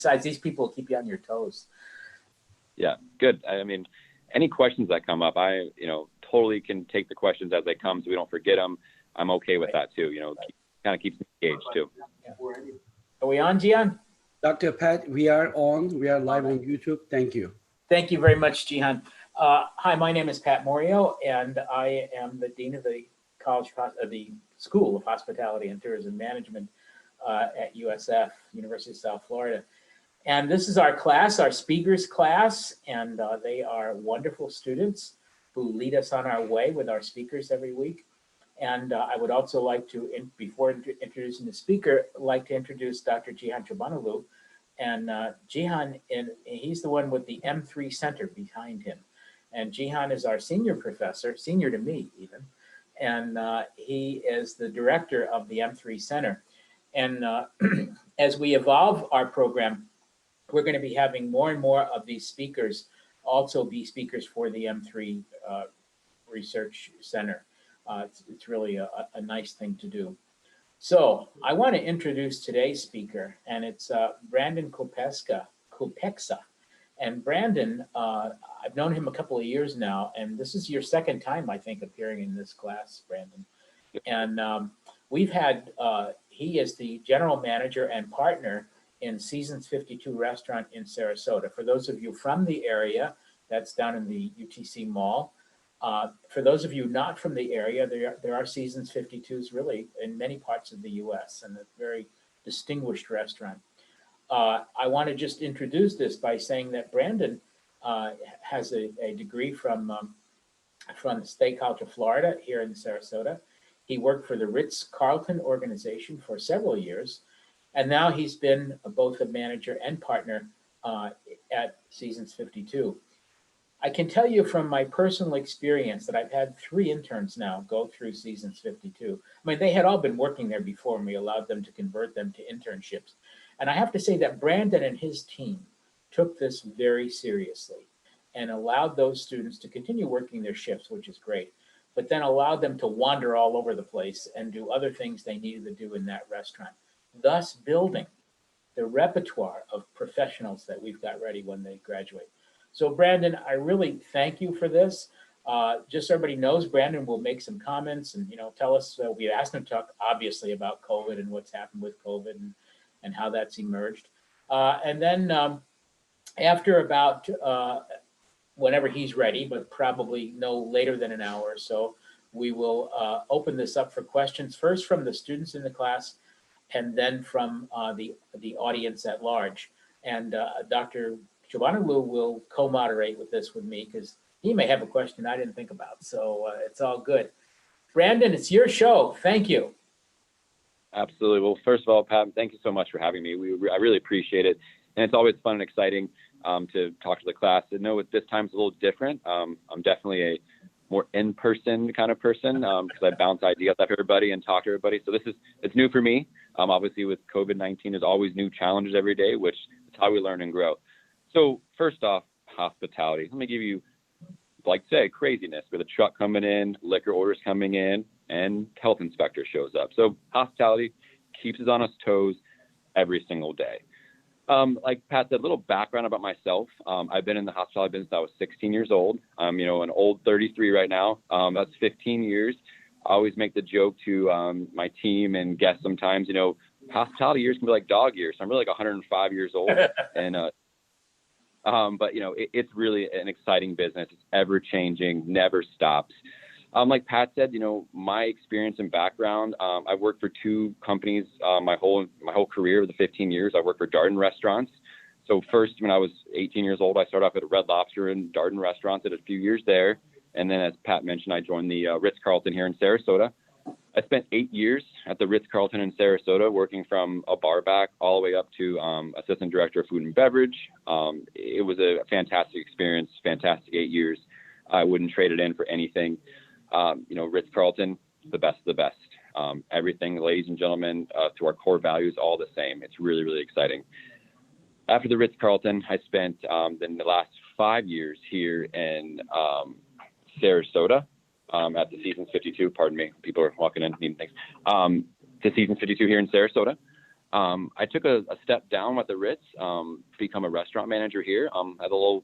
Besides, these people keep you on your toes. Yeah, good. I mean, any questions that come up, I, totally can take the questions as they come so we don't forget them. I'm okay with that too. Kind of keeps me engaged too. Yeah. Are we on, Jihan? Dr. Pat, we are on. We are live on YouTube. Thank you. Thank you very much, Jihan. Hi, my name is Pat Morio, and I am the Dean of the the School of Hospitality and Tourism Management at USF, University of South Florida. And this is our class, our speakers class, and they are wonderful students who lead us on our way with our speakers every week. And I would also like to, before introducing the speaker, like to introduce Dr. Jihan Chobanoglu. And Jihan, he's the one with the M3 Center behind him. And Jihan is our senior professor, senior to me even. And he is the director of the M3 Center. And as we evolve our program, we're going to be having more and more of these speakers also be speakers for the M3 Research Center. It's really a nice thing to do. So I want to introduce today's speaker, and it's Brandon Kulpeksa. And Brandon, I've known him a couple of years now, and this is your second time, I think, appearing in this class, Brandon. And we've had, he is the general manager and partner in Seasons 52 restaurant in Sarasota. For those of you from the area, that's down in the UTC Mall. For those of you not from the area, there are Seasons 52s really in many parts of the US, and a very distinguished restaurant. I want to just introduce this by saying that Brandon has a degree from the State College of Florida here in Sarasota. He worked for the Ritz-Carlton organization for several years, and now he's been both a manager and partner at Seasons 52. I can tell you from my personal experience that I've had 3 interns now go through Seasons 52. I mean, they had all been working there before, and we allowed them to convert them to internships. And I have to say that Brandon and his team took this very seriously and allowed those students to continue working their shifts, which is great, but then allowed them to wander all over the place and do other things they needed to do in that restaurant, thus building the repertoire of professionals that we've got ready when they graduate. So Brandon, I really thank you for this. Just so everybody knows, Brandon will make some comments and tell us, we asked him to talk obviously about COVID and what's happened with COVID and how that's emerged. And then after about whenever he's ready, but probably no later than an hour or so, we will open this up for questions, first from the students in the class and then from the audience at large. And Dr. Chobanoglu will co-moderate with this with me because he may have a question I didn't think about. So it's all good. Brandon, it's your show. Thank you. Absolutely. Well, first of all, Pat, thank you so much for having me. I really appreciate it. And it's always fun and exciting to talk to the class. I know this time's a little different. I'm definitely a more in-person kind of person because I bounce ideas off everybody and talk to everybody. So it's new for me. Obviously, with COVID-19, there's always new challenges every day, which is how we learn and grow. So first off, hospitality. Let me give you, like say, craziness with a truck coming in, liquor orders coming in, and health inspector shows up. So hospitality keeps us on its toes every single day. Like Pat said, a little background about myself. I've been in the hospitality business since I was 16 years old. I'm, an old 33 right now. That's 15 years. I always make the joke to my team and guests sometimes, hospitality years can be like dog years. So I'm really like 105 years old. And but it's really an exciting business. It's ever changing, never stops. Like Pat said, my experience and background, I've worked for 2 companies my whole career, the 15 years. I worked for Darden Restaurants. So first, when I was 18 years old, I started off at a Red Lobster and Darden Restaurants, did a few years there. And then, as Pat mentioned, I joined the Ritz-Carlton here in Sarasota. I spent 8 years at the Ritz-Carlton in Sarasota, working from a bar back all the way up to assistant director of food and beverage. It was a fantastic experience, fantastic 8 years. I wouldn't trade it in for anything. Ritz-Carlton, the best of the best. Everything, ladies and gentlemen, to our core values, all the same. It's really, really exciting. After the Ritz-Carlton, I spent then the last 5 years here in Sarasota at the Seasons 52. Pardon me, people are walking in needing things. The Seasons 52 here in Sarasota. I took a step down at the Ritz, become a restaurant manager here. I had a little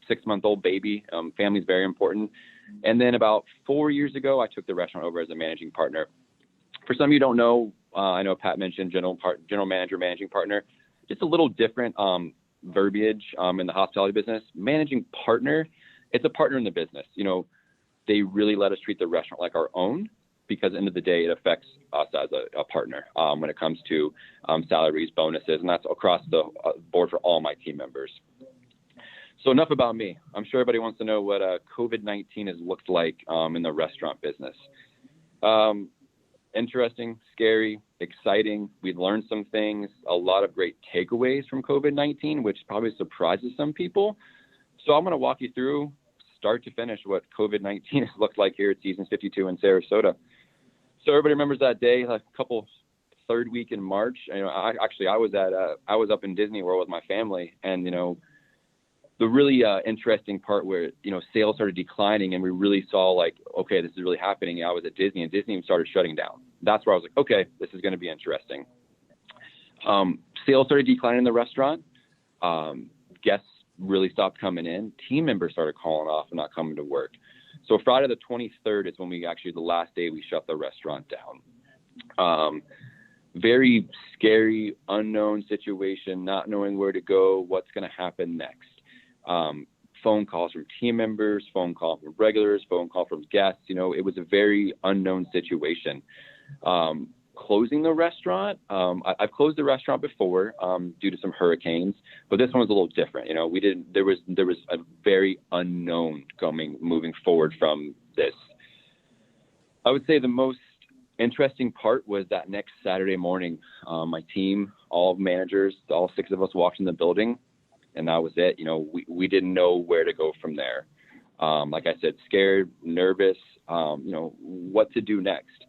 6-month-old baby. Family's very important. And then about 4 years ago, I took the restaurant over as a managing partner. For some of you don't know, I know Pat mentioned general manager, managing partner. Just a little different verbiage in the hospitality business. Managing partner, it's a partner in the business. You know, they really let us treat the restaurant like our own, because at the end of the day, it affects us as a partner when it comes to salaries, bonuses, and that's across the board for all my team members. So enough about me. I'm sure everybody wants to know what COVID-19 has looked like in the restaurant business. Interesting, scary, exciting. We learned some things, a lot of great takeaways from COVID-19, which probably surprises some people. So I'm going to walk you through start to finish what COVID-19 has looked like here at Seasons 52 in Sarasota. So everybody remembers that day, like a couple third week in March. You know, I was up in Disney World with my family, and you know, the really interesting part where, you know, sales started declining and we really saw like, okay, this is really happening. I was at Disney and Disney started shutting down. That's where I was like, okay, this is going to be interesting. Sales started declining in the restaurant. Guests really stopped coming in. Team members started calling off and not coming to work. So Friday the 23rd is when the last day we shut the restaurant down. Very scary, unknown situation, not knowing where to go, what's going to happen next. Phone calls from team members, phone call from regulars, phone call from guests. You know, it was a very unknown situation. Closing the restaurant, I've closed the restaurant before due to some hurricanes, but this one was a little different. You know, there was a very unknown moving forward from this. I would say the most interesting part was that next Saturday morning, my team, all managers, all 6 of us walked in the building. And that was it. You know, we didn't know where to go from there. Like I said, scared, nervous, you know, what to do next.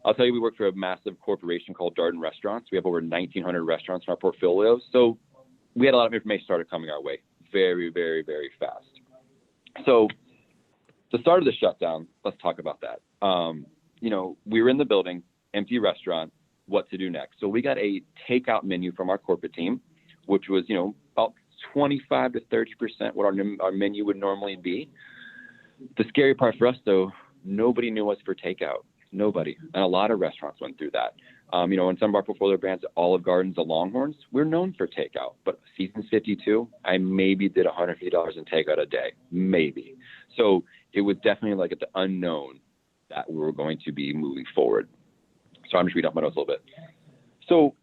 I'll tell you, we work for a massive corporation called Darden Restaurants. We have over 1,900 restaurants in our portfolio. So we had a lot of information started coming our way very, very, very fast. So the start of the shutdown, let's talk about that. You know, we were in the building, empty restaurant, what to do next. So we got a takeout menu from our corporate team, which was, you know, about 25 to 30% what our menu would normally be. The scary part for us, though, nobody knew us for takeout. Nobody. And a lot of restaurants went through that. You know, in some of our portfolio brands, Olive Gardens, the Longhorns, we're known for takeout. But Seasons 52, I maybe did $150 in takeout a day. Maybe. So it was definitely like at the unknown that we were going to be moving forward. So I'm just reading off my notes a little bit. So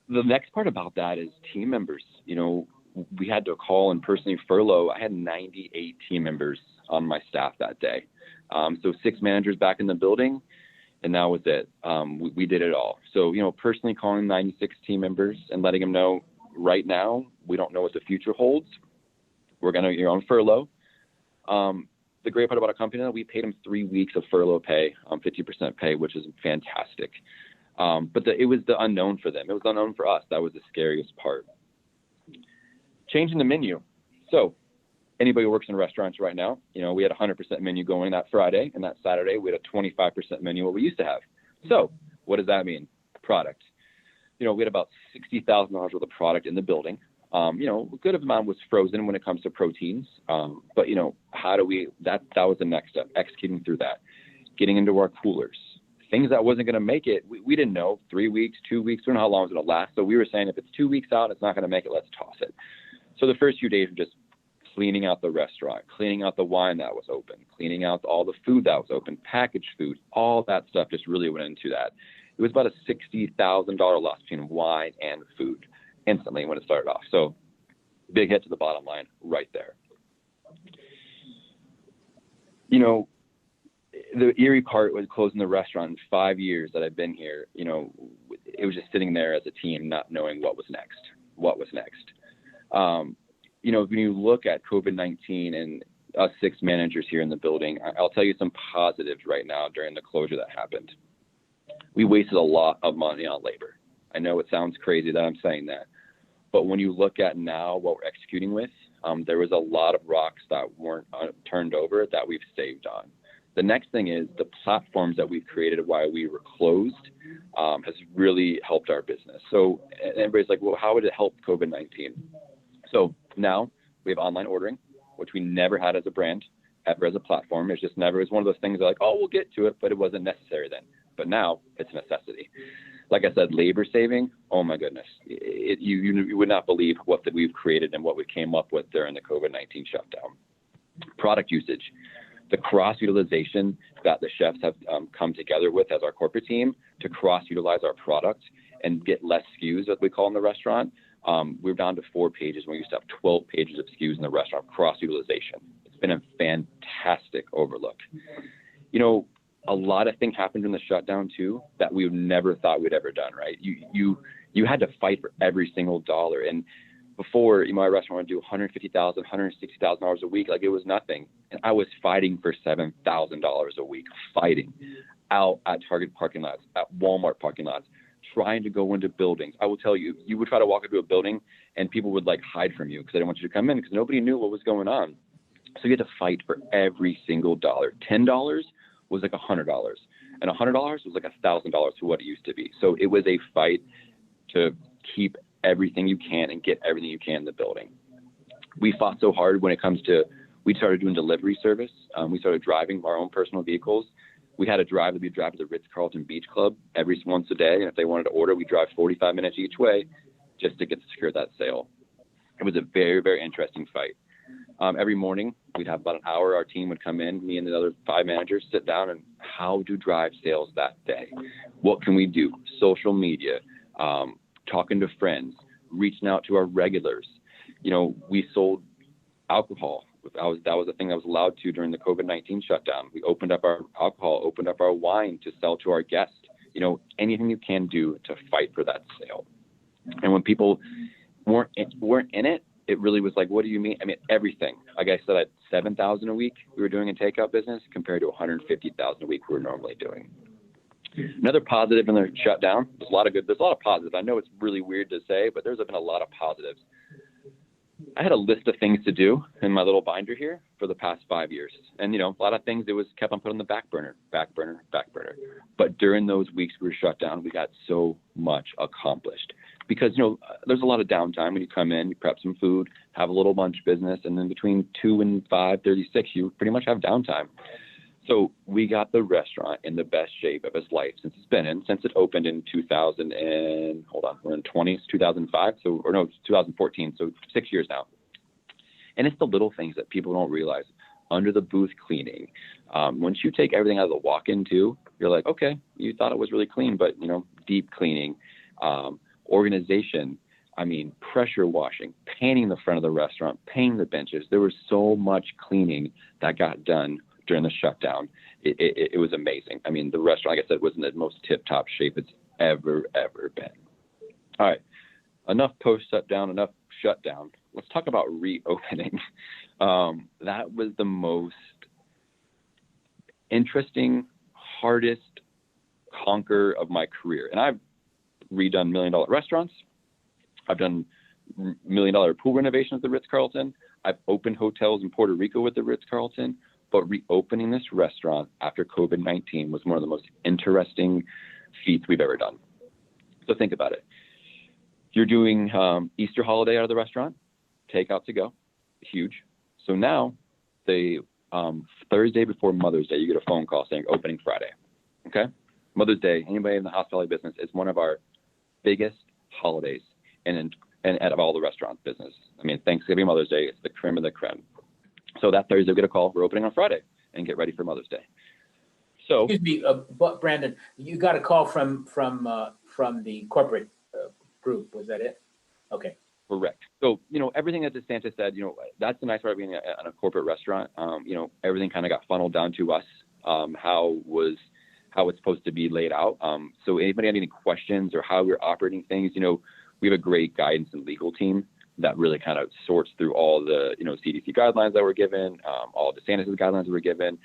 the next part about that is team members. You know, we had to call and personally furlough. I had 98 team members on my staff that day. So 6 managers back in the building, and that was it. We did it all. So, you know, personally calling 96 team members and letting them know right now, we don't know what the future holds. You're on furlough. The great part about our company, we paid them 3 weeks of furlough pay, 50% pay, which is fantastic. But it was the unknown for them. It was unknown for us. That was the scariest part. Changing the menu. So anybody who works in restaurants right now, you know, we had a 100% menu going that Friday, and that Saturday we had a 25% menu, what we used to have. So what does that mean? Product. You know, we had about $60,000 worth of product in the building. You know, a good amount was frozen when it comes to proteins. But, you know, that was the next step, executing through that, getting into our coolers. Things that wasn't going to make it, we didn't know, 3 weeks, 2 weeks, we don't know how long it's going to last. So we were saying if it's 2 weeks out, it's not going to make it, let's toss it. So the first few days were just cleaning out the restaurant, cleaning out the wine that was open, cleaning out all the food that was open, packaged food, all that stuff just really went into that. It was about a $60,000 loss between wine and food instantly when it started off. So big hit to the bottom line right there. You know, the eerie part was closing the restaurant in 5 years that I've been here. You know, it was just sitting there as a team, not knowing what was next. You know, when you look at COVID-19 and us 6 managers here in the building, I'll tell you some positives right now during the closure that happened. We wasted a lot of money on labor. I know it sounds crazy that I'm saying that, but when you look at now what we're executing with, there was a lot of rocks that weren't turned over that we've saved on. The next thing is the platforms that we've created while we were closed has really helped our business. So everybody's like, well, how would it help COVID-19? So now we have online ordering, which we never had as a brand, ever as a platform. It's just never, it's one of those things that like, oh, we'll get to it, but it wasn't necessary then. But now it's a necessity. Like I said, labor saving, oh my goodness. You would not believe what that we've created and what we came up with during the COVID-19 shutdown. Product usage, the cross-utilization that the chefs have come together with as our corporate team to cross-utilize our product and get less SKUs, as we call in the restaurant. We're down to 4 pages when we used to have 12 pages of SKUs in the restaurant, cross-utilization. It's been a fantastic overlook. You know, a lot of things happened in the shutdown too that we never thought we'd ever done, right? You had to fight for every single dollar. And before, my restaurant would do $150,000, $160,000 a week, like it was nothing. And I was fighting for $7,000 a week, fighting out at Target parking lots, at Walmart parking lots, trying to go into buildings. I will tell you, you would try to walk into a building and people would like hide from you because they didn't want you to come in because nobody knew what was going on. So you had to fight for every single dollar. $10 was like $100, and $100 was like $1,000 to what it used to be. So it was a fight to keep everything you can and get everything you can in the building. We fought so hard when it comes to, we started doing delivery service. We started driving our own personal vehicles. We had a drive to the Ritz-Carlton Beach Club every once a day. And if they wanted to order, we drive 45 minutes each way just to get to secure that sale. It was a very, very interesting fight. Every morning, we'd have about an hour. Our team would come in, me and the other 5 managers sit down and how to drive sales that day. What can we do? Social media, talking to friends, reaching out to our regulars. You know, we sold alcohol. That was the thing that was allowed to during the COVID-19 shutdown. We opened up our alcohol, opened up our wine to sell to our guests. You know, anything you can do to fight for that sale. And when people weren't in it, it really was like, what do you mean? I mean, everything. Like I said, at $7,000 a week we were doing in takeout business compared to $150,000 a week we were normally doing. Another positive in the shutdown, there's a lot of positives. I know it's really weird to say, but there's been a lot of positives. I had a list of things to do in my little binder here for the past 5 years. And, you know, a lot of things it was kept on put on the back burner. But during those weeks we were shut down, we got so much accomplished because, you know, there's a lot of downtime when you come in, you prep some food, have a little lunch business, and then between 2 and 5:36, you pretty much have downtime. So we got the restaurant in the best shape of its life since it opened in 2000 and we're in 2005. So, or no, 2014. So 6 years now. And it's the little things that people don't realize. Under the booth cleaning. Once you take everything out of the walk-in too, you're like, okay, you thought it was really clean, but you know, deep cleaning, organization. I mean, pressure washing, painting the front of the restaurant, painting the benches. There was so much cleaning that got done during the shutdown. It was amazing. I mean, the restaurant, like I said, was in the most tip-top shape it's ever been. All right, enough post-shutdown, enough shutdown. Let's talk about reopening. That was the most interesting, hardest conquer of my career. And I've redone $1 million restaurants. I've done $1 million pool renovations at the Ritz-Carlton. I've opened hotels in Puerto Rico with the Ritz-Carlton. But reopening this restaurant after COVID-19 was one of the most interesting feats we've ever done. So think about it. You're doing Easter holiday out of the restaurant, takeout to go, huge. So now the Thursday before Mother's Day, you get a phone call saying opening Friday. Okay? Mother's Day, anybody in the hospitality business, is one of our biggest holidays and out of all the restaurant business. I mean, Thanksgiving, Mother's Day, it's the creme of the creme. So that Thursday, we get a call. We're opening on Friday and get ready for Mother's Day. So, excuse me, but Brandon, you got a call from the corporate group. Was that it? Okay. Correct. So, you know, everything that DeSantis said, you know, that's the nice part of being on a corporate restaurant. You know, everything kind of got funneled down to us, how it's supposed to be laid out. So anybody had any questions or how we're operating things, you know, we have a great guidance and legal team that really kind of sorts through all the, you know, CDC guidelines that were given, all DeSantis' guidelines that were given.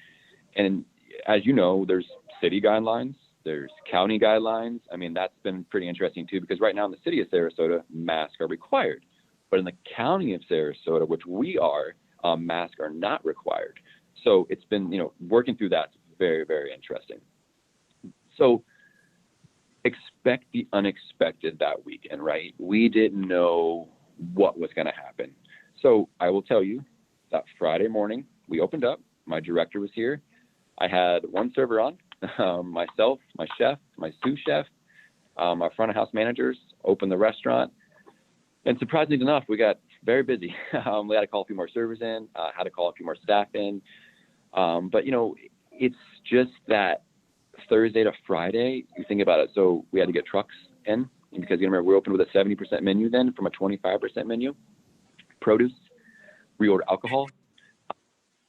And as you know, there's city guidelines, there's county guidelines. I mean, that's been pretty interesting too, because right now in the city of Sarasota, masks are required. But in the county of Sarasota, which we are, masks are not required. So it's been, you know, working through that very, very interesting. So expect the unexpected that weekend, right? We didn't know what was going to happen. So I will tell you that Friday morning we opened up. My director was here. I had one server on, myself, my chef, my sous chef, our front of house managers opened the restaurant. And surprisingly enough, we got very busy. We had to call a few more servers in, had to call a few more staff in. But, you know, it's just that Thursday to Friday, you think about it. So we had to get trucks in because, you remember, we're open with a 70% menu then from a 25% menu. Produce, reorder alcohol,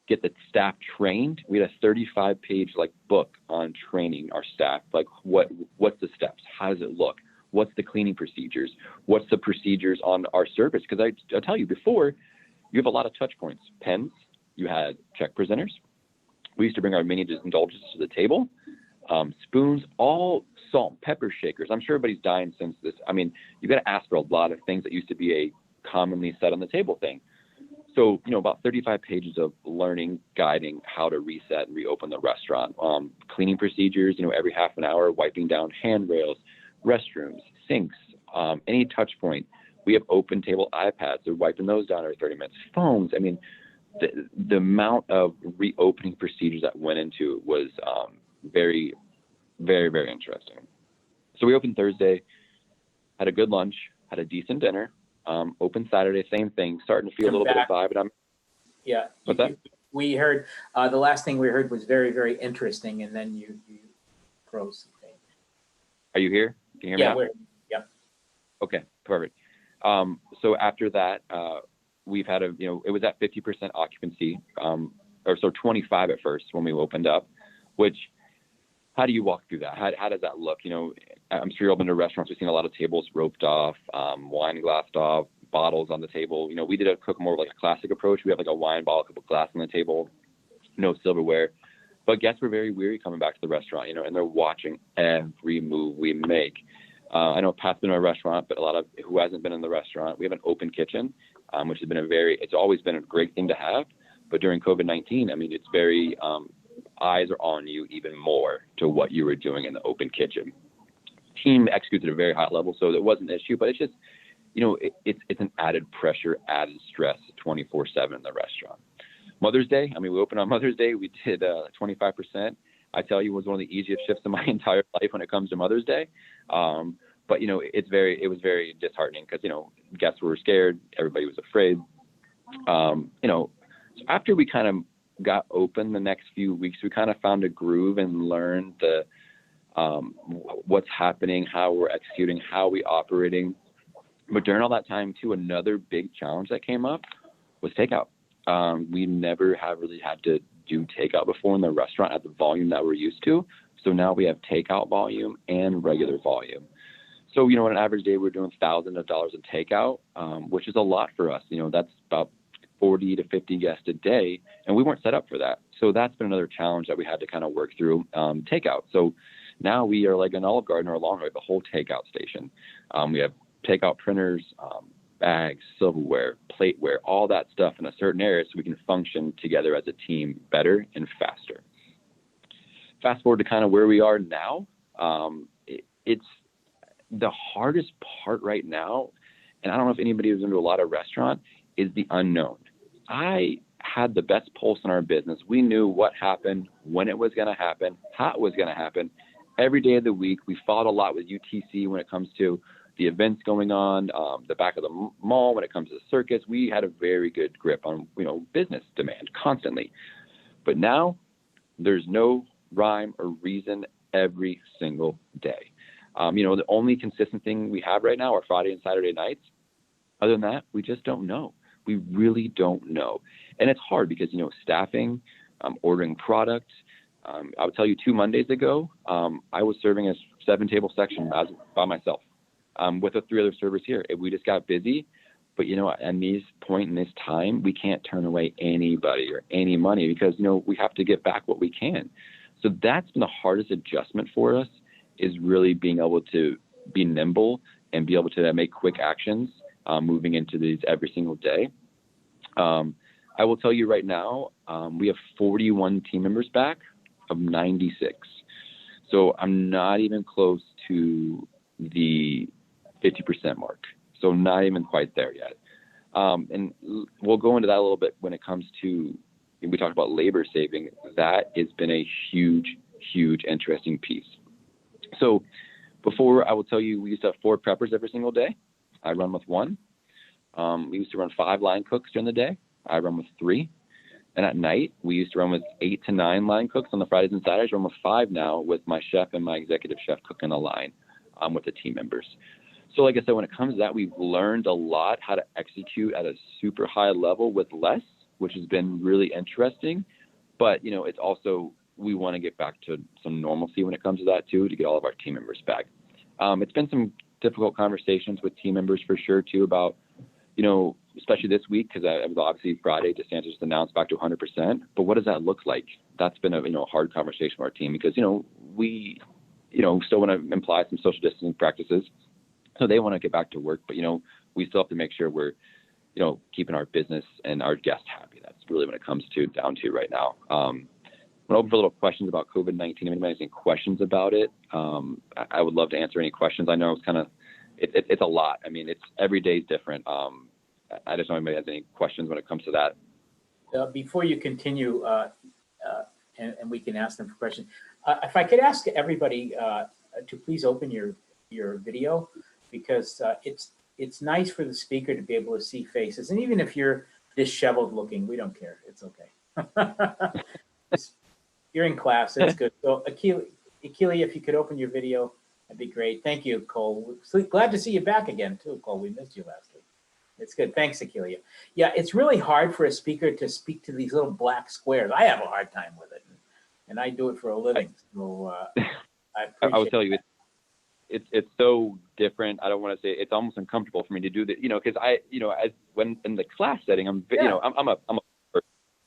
get the staff trained. We had a 35-page book on training our staff. Like what's the steps? How does it look? What's the cleaning procedures? What's the procedures on our service? Because I'll tell you, before, you have a lot of touch points. Pens, you had check presenters. We used to bring our mini indulgences to the table. Spoons, all salt, pepper shakers. I'm sure everybody's dying since this. I mean, you got to ask for a lot of things that used to be a commonly set on the table thing. So, you know, about 35 pages of learning, guiding how to reset and reopen the restaurant. Cleaning procedures, you know, every half an hour, wiping down handrails, restrooms, sinks, any touch point. We have open table iPads. They're wiping those down every 30 minutes. Phones. I mean, the amount of reopening procedures that went into it was very, very, very interesting. So we opened Thursday, had a good lunch, had a decent dinner. Open Saturday, same thing, starting to feel a little bit of vibe. And yeah. What's that? We heard, the last thing we heard was very, very interesting, and then you froze. Are you here? Can you hear me now? Yeah. Okay, perfect. So after that, we've had it was at 50% occupancy, or so 25 at first when we opened up, which, how do you walk through that? How does that look? You know, I'm sure you've opened to restaurants. We've seen a lot of tables roped off, wine glassed off, bottles on the table. You know, we did cook more like a classic approach. We have like a wine bottle, a couple glass on the table, no silverware. But guests were very weary coming back to the restaurant, you know, and they're watching every move we make. I know Pat's been in a restaurant, but a lot of who hasn't been in the restaurant, we have an open kitchen, which has been it's always been a great thing to have. But during COVID-19, I mean, it's very, eyes are on you even more to what you were doing in the open kitchen. Team executes at a very high level, so it wasn't an issue, but it's just, you know, it's an added pressure, added stress 24/7 in the restaurant. Mother's Day, I mean, we opened on Mother's Day. We did 25%. I tell you, it was one of the easiest shifts in my entire life when it comes to Mother's Day. But, you know, it was very disheartening because, you know, guests were scared. Everybody was afraid. You know, so after we kind of got open the next few weeks, we kind of found a groove and learned what's happening, how we're executing, how we operating. But during all that time, too, another big challenge that came up was takeout. We never have really had to do takeout before in the restaurant at the volume that we're used to. So now we have takeout volume and regular volume. So, you know, on an average day, we're doing thousands of dollars in takeout, which is a lot for us. You know, that's about 40 to 50 guests a day, and we weren't set up for that. So that's been another challenge that we had to kind of work through, takeout. So now we are like an Olive Garden or a Longhorn, the whole takeout station. We have takeout printers, bags, silverware, plateware, all that stuff in a certain area so we can function together as a team better and faster. Fast forward to kind of where we are now. It's the hardest part right now, and I don't know if anybody who's into a lot of restaurant, is the unknown. I had the best pulse in our business. We knew what happened, when it was going to happen, how it was going to happen. Every day of the week, we fought a lot with UTC when it comes to the events going on, the back of the mall, when it comes to the circus. We had a very good grip on, you know, business demand constantly. But now there's no rhyme or reason every single day. You know, the only consistent thing we have right now are Friday and Saturday nights. Other than that, we just don't know. We really don't know. And it's hard because, you know, staffing, ordering product. I would tell you 2 Mondays ago, I was serving a 7-table section by myself with the 3 other servers here. We just got busy. But, you know, at this point in this time, we can't turn away anybody or any money because, you know, we have to get back what we can. So that's been the hardest adjustment for us, is really being able to be nimble and be able to make quick actions moving into these every single day. I will tell you right now, we have 41 team members back of 96. So I'm not even close to the 50% mark. So not even quite there yet. And we'll go into that a little bit when it comes to, we talked about labor saving. That has been a huge, huge, interesting piece. So before, I will tell you, we used to have 4 preppers every single day. I run with 1. We used to run 5 line cooks during the day. I run with 3. And at night, we used to run with 8 to 9 line cooks on the Fridays and Saturdays. I run with 5 now with my chef and my executive chef cooking the line with the team members. So like I said, when it comes to that, we've learned a lot how to execute at a super high level with less, which has been really interesting. But, you know, it's also, we want to get back to some normalcy when it comes to that too, to get all of our team members back. It's been some difficult conversations with team members for sure too about, you know, especially this week, because it was obviously Friday, DeSantis just announced back to 100%. But what does that look like? That's been a, you know, hard conversation with our team because, you know, we, you know, still want to imply some social distancing practices. So they want to get back to work, but, you know, we still have to make sure we're, you know, keeping our business and our guests happy. That's really what it comes to down to right now. I'm open for little questions about COVID-19. If anybody has any questions about it, I would love to answer any questions. I know it's kind of, it's a lot. I mean, it's every day is different. I just don't know if anybody has any questions when it comes to that. Before you continue, and we can ask them for questions, if I could ask everybody to please open your video, because it's nice for the speaker to be able to see faces, and even if you're disheveled looking, we don't care. It's okay. You're in class. It's good. So Akili, if you could open your video, that'd be great. Thank you, Cole. Glad to see you back again too, Cole. We missed you last week. It's good. Thanks, Akilia. Yeah, it's really hard for a speaker to speak to these little black squares. I have a hard time with it, and I do it for a living. So I will tell you, it's so different. I don't want to say it's almost uncomfortable for me to do that, you know, because when in the class setting,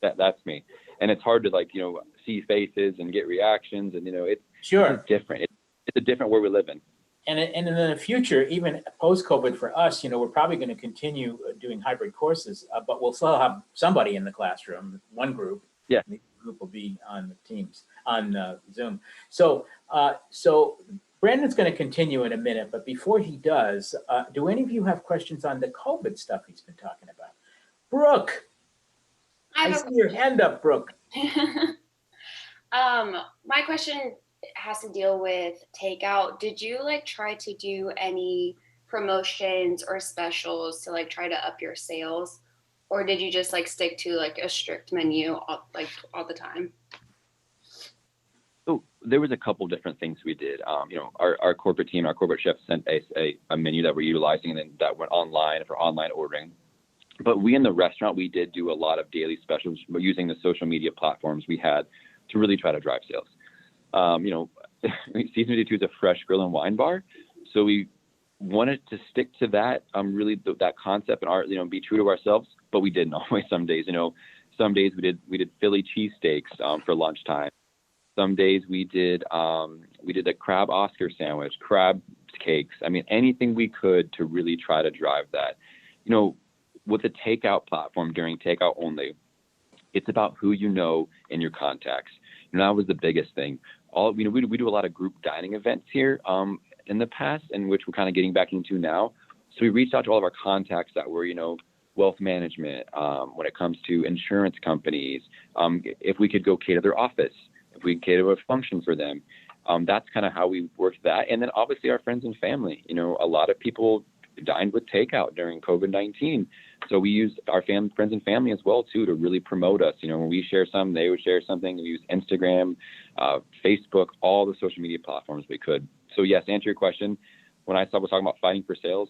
that's me, and it's hard to like, you know, see faces and get reactions, and you know, it's different. It's a different world we live in. And in the future, even post-COVID for us, you know, we're probably going to continue doing hybrid courses, but we'll still have somebody in the classroom, one group. Yeah. The group will be on the Teams, on Zoom. So Brandon's going to continue in a minute, but before he does, do any of you have questions on the COVID stuff he's been talking about? Brooke, I see your hand up, Brooke. My question has to deal with takeout. Did you like try to do any promotions or specials to like try to up your sales, or did you just like stick to like a strict menu all the time? So there was a couple different things we did. You know, our corporate team, our corporate chef sent a menu that we're utilizing, and then that went online for online ordering. But we in the restaurant, we did do a lot of daily specials using the social media platforms we had to really try to drive sales. You know, Season 52 is a fresh grill and wine bar, so we wanted to stick to that, really that concept and be true to ourselves. But we didn't always. Some days, you know, we did Philly cheesesteaks for lunchtime. Some days we did a crab Oscar sandwich, crab cakes. I mean, anything we could to really try to drive that. You know, with the takeout platform during takeout only, it's about who you know and your contacts. You know, that was the biggest thing. We do a lot of group dining events here in the past, and which we're kind of getting back into now. So we reached out to all of our contacts that were, you know, wealth management, when it comes to insurance companies, if we could go cater their office, if we cater a function for them. That's kind of how we worked that. And then obviously our friends and family. You know, a lot of people dined with takeout during COVID-19. So we used our friends and family as well too to really promote us. You know, when we share something, they would share something. We use Instagram, Facebook, all the social media platforms we could. So yes, to answer your question, when I was talking about fighting for sales,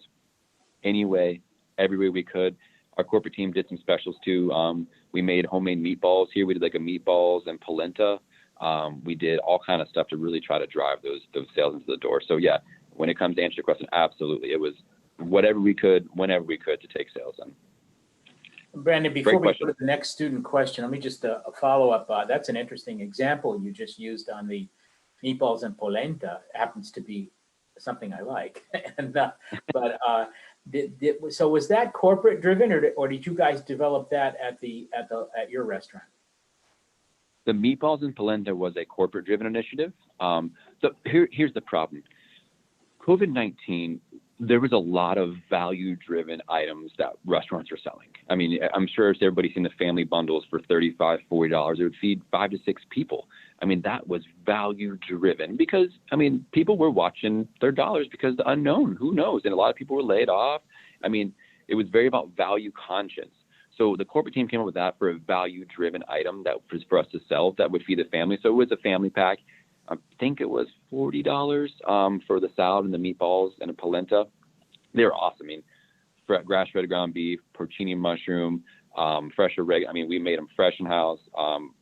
every way we could. Our corporate team did some specials too. We made homemade meatballs here. We did like a meatballs and polenta. We did all kind of stuff to really try to drive those sales into the door. So yeah, when it comes to answer your question, absolutely, it was whatever we could, whenever we could, to take sales in. Brandon, before we go to the next student question, let me just follow up. That's an interesting example you just used on the meatballs and polenta. Happens to be something I like. And so was that corporate driven, or did you guys develop that at your restaurant? The Meatballs in Polenta was a corporate-driven initiative. So here's the problem. COVID-19, there was a lot of value-driven items that restaurants are selling. I mean, I'm sure everybody's seen the family bundles for $35, $40. It would feed 5 to 6 people. I mean, that was value-driven because, I mean, people were watching their dollars because the unknown, who knows? And a lot of people were laid off. I mean, it was very about value conscience. So the corporate team came up with that for a value-driven item that was for us to sell that would feed the family. So it was a family pack. I think it was $40 for the salad and the meatballs and a polenta. They were awesome. I mean, grass-fed ground beef, porcini mushroom, fresh oregano. I mean, we made them fresh in house.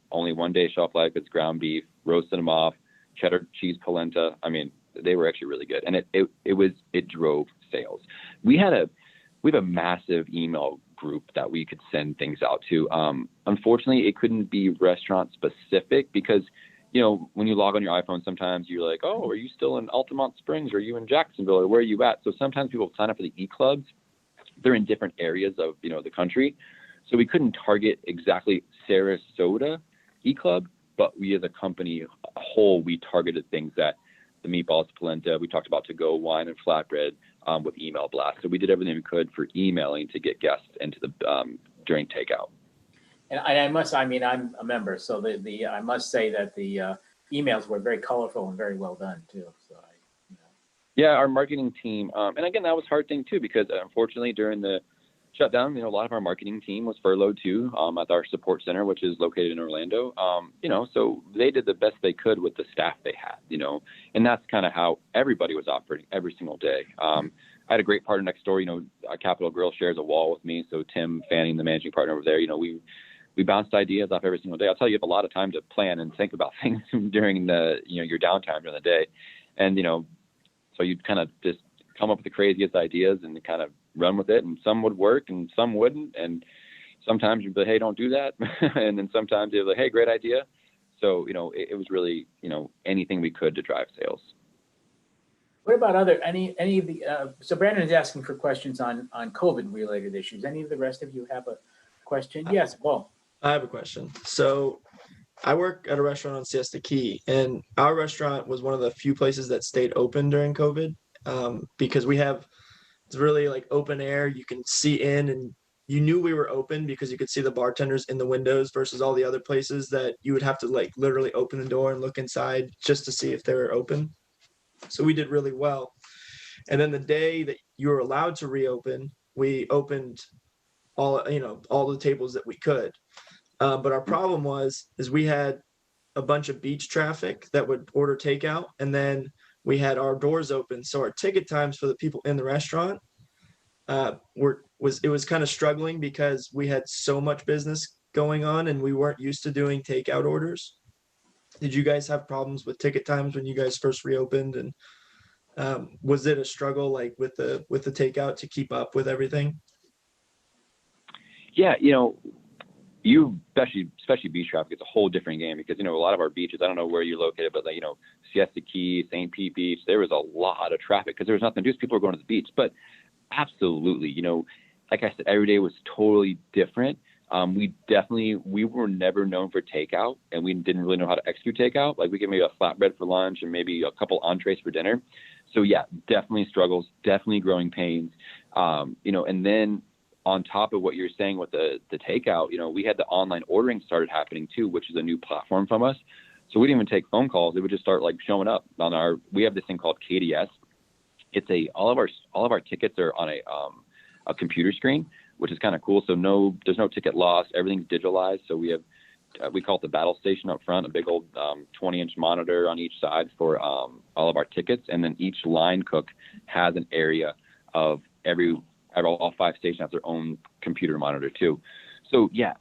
Only 1 day shelf life. It's ground beef, roasted them off, cheddar cheese polenta. I mean, they were actually really good, and it drove sales. We have a massive email group that we could send things out to. Unfortunately, it couldn't be restaurant specific because, you know, when you log on your iPhone, sometimes you're like, oh, are you still in Altamont Springs? Are you in Jacksonville? Or where are you at? So sometimes people sign up for the e-clubs. They're in different areas of, you know, the country. So we couldn't target exactly Sarasota e-club, but we as a company whole, we targeted things that the meatballs, polenta, we talked about to-go wine and flatbread with email blast. So we did everything we could for emailing to get guests into the during takeout. And I'm a member, so I must say that the emails were very colorful and very well done too. So Yeah, our marketing team, and again, that was a hard thing too, because unfortunately during the shutdown, you know, a lot of our marketing team was furloughed too at our support center, which is located in Orlando. You know, so they did the best they could with the staff they had, you know, and that's kind of how everybody was operating every single day. I had a great partner next door, you know, Capital Grill shares a wall with me. So Tim Fanning, the managing partner over there, you know, we bounced ideas off every single day. I'll tell you, you have a lot of time to plan and think about things during the, you know, your downtime during the day. And, you know, so you'd kind of just come up with the craziest ideas and kind of run with it. And some would work and some wouldn't. And sometimes you'd be like, hey, don't do that. And then sometimes you're like, hey, great idea. So, you know, it was really, you know, anything we could to drive sales. what about any of the, so Brandon is asking for questions on COVID related issues. Any of the rest of you have a question? Yes, Paul. I have a question. So I work at a restaurant on Siesta Key, and our restaurant was one of the few places that stayed open during COVID because it's really like open air. You can see in, and you knew we were open because you could see the bartenders in the windows versus all the other places that you would have to like literally open the door and look inside just to see if they were open. So we did really well. And then the day that you were allowed to reopen, we opened all the tables that we could. But our problem is we had a bunch of beach traffic that would order takeout, and then we had our doors open. So our ticket times for the people in the restaurant was kind of struggling because we had so much business going on and we weren't used to doing takeout orders. Did you guys have problems with ticket times when you guys first reopened? And was it a struggle like with the takeout to keep up with everything? Yeah, you know, especially beach traffic, it's a whole different game because, you know, a lot of our beaches, I don't know where you're located, but like, you know, Siesta Key, St. Pete Beach, there was a lot of traffic because there was nothing to do. People were going to the beach. But absolutely, you know, like I said, every day was totally different. We were never known for takeout, and we didn't really know how to execute takeout. Like we could maybe a flatbread for lunch and maybe a couple entrees for dinner. So yeah, definitely struggles, definitely growing pains. You know, and then on top of what you're saying with the takeout, you know, we had the online ordering started happening too, which is a new platform from us. So we didn't even take phone calls. It would just start like showing up on we have this thing called KDS. It's all of our tickets are on a computer screen, which is kind of cool. So there's no ticket loss. Everything's digitalized. So we call it the battle station up front, a big old 20-inch monitor on each side for all of our tickets. And then each line cook has an area of all 5 stations have their own computer monitor too. So yeah,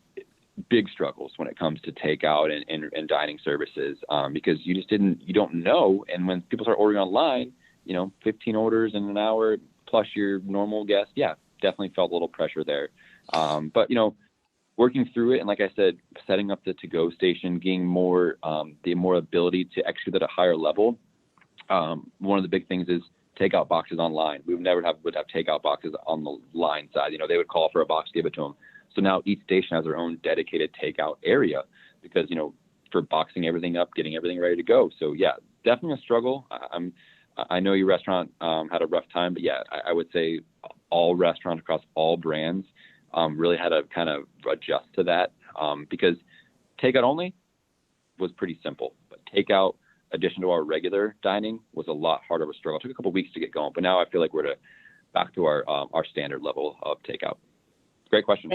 big struggles when it comes to takeout and dining services because you don't know. And when people start ordering online, you know, 15 orders in an hour plus your normal guest, yeah, definitely felt a little pressure there. But, you know, working through it, and like I said, setting up the to-go station, getting more ability to execute at a higher level. One of the big things is takeout boxes online. We would never have takeout boxes on the line side. You know, they would call for a box, give it to them. So now each station has their own dedicated takeout area because, you know, for boxing everything up, getting everything ready to go. So yeah, definitely a struggle. I know your restaurant had a rough time, but yeah, I would say all restaurants across all brands really had to kind of adjust to that because takeout only was pretty simple, but takeout addition to our regular dining was a lot harder of a struggle. It took a couple of weeks to get going, but now I feel like we're back to our standard level of takeout. Great question.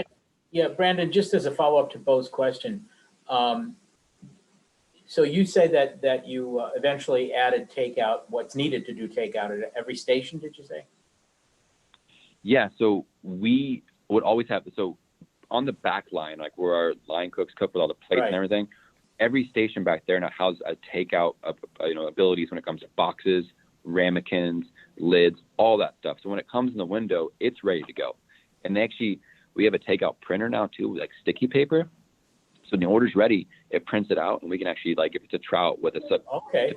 Yeah, Brandon, just as a follow-up to Bo's question, so you say that you eventually added takeout, what's needed to do takeout at every station, did you say? Yeah, so we would always have, so on the back line, like where our line cooks cook with all the plates and everything, every station back there now has a takeout of, abilities when it comes to boxes, ramekins, lids, all that stuff. So when it comes in the window, it's ready to go. And we have a takeout printer now too, like sticky paper. So when the order's ready, it prints it out, and we can actually, like, if it's a trout with to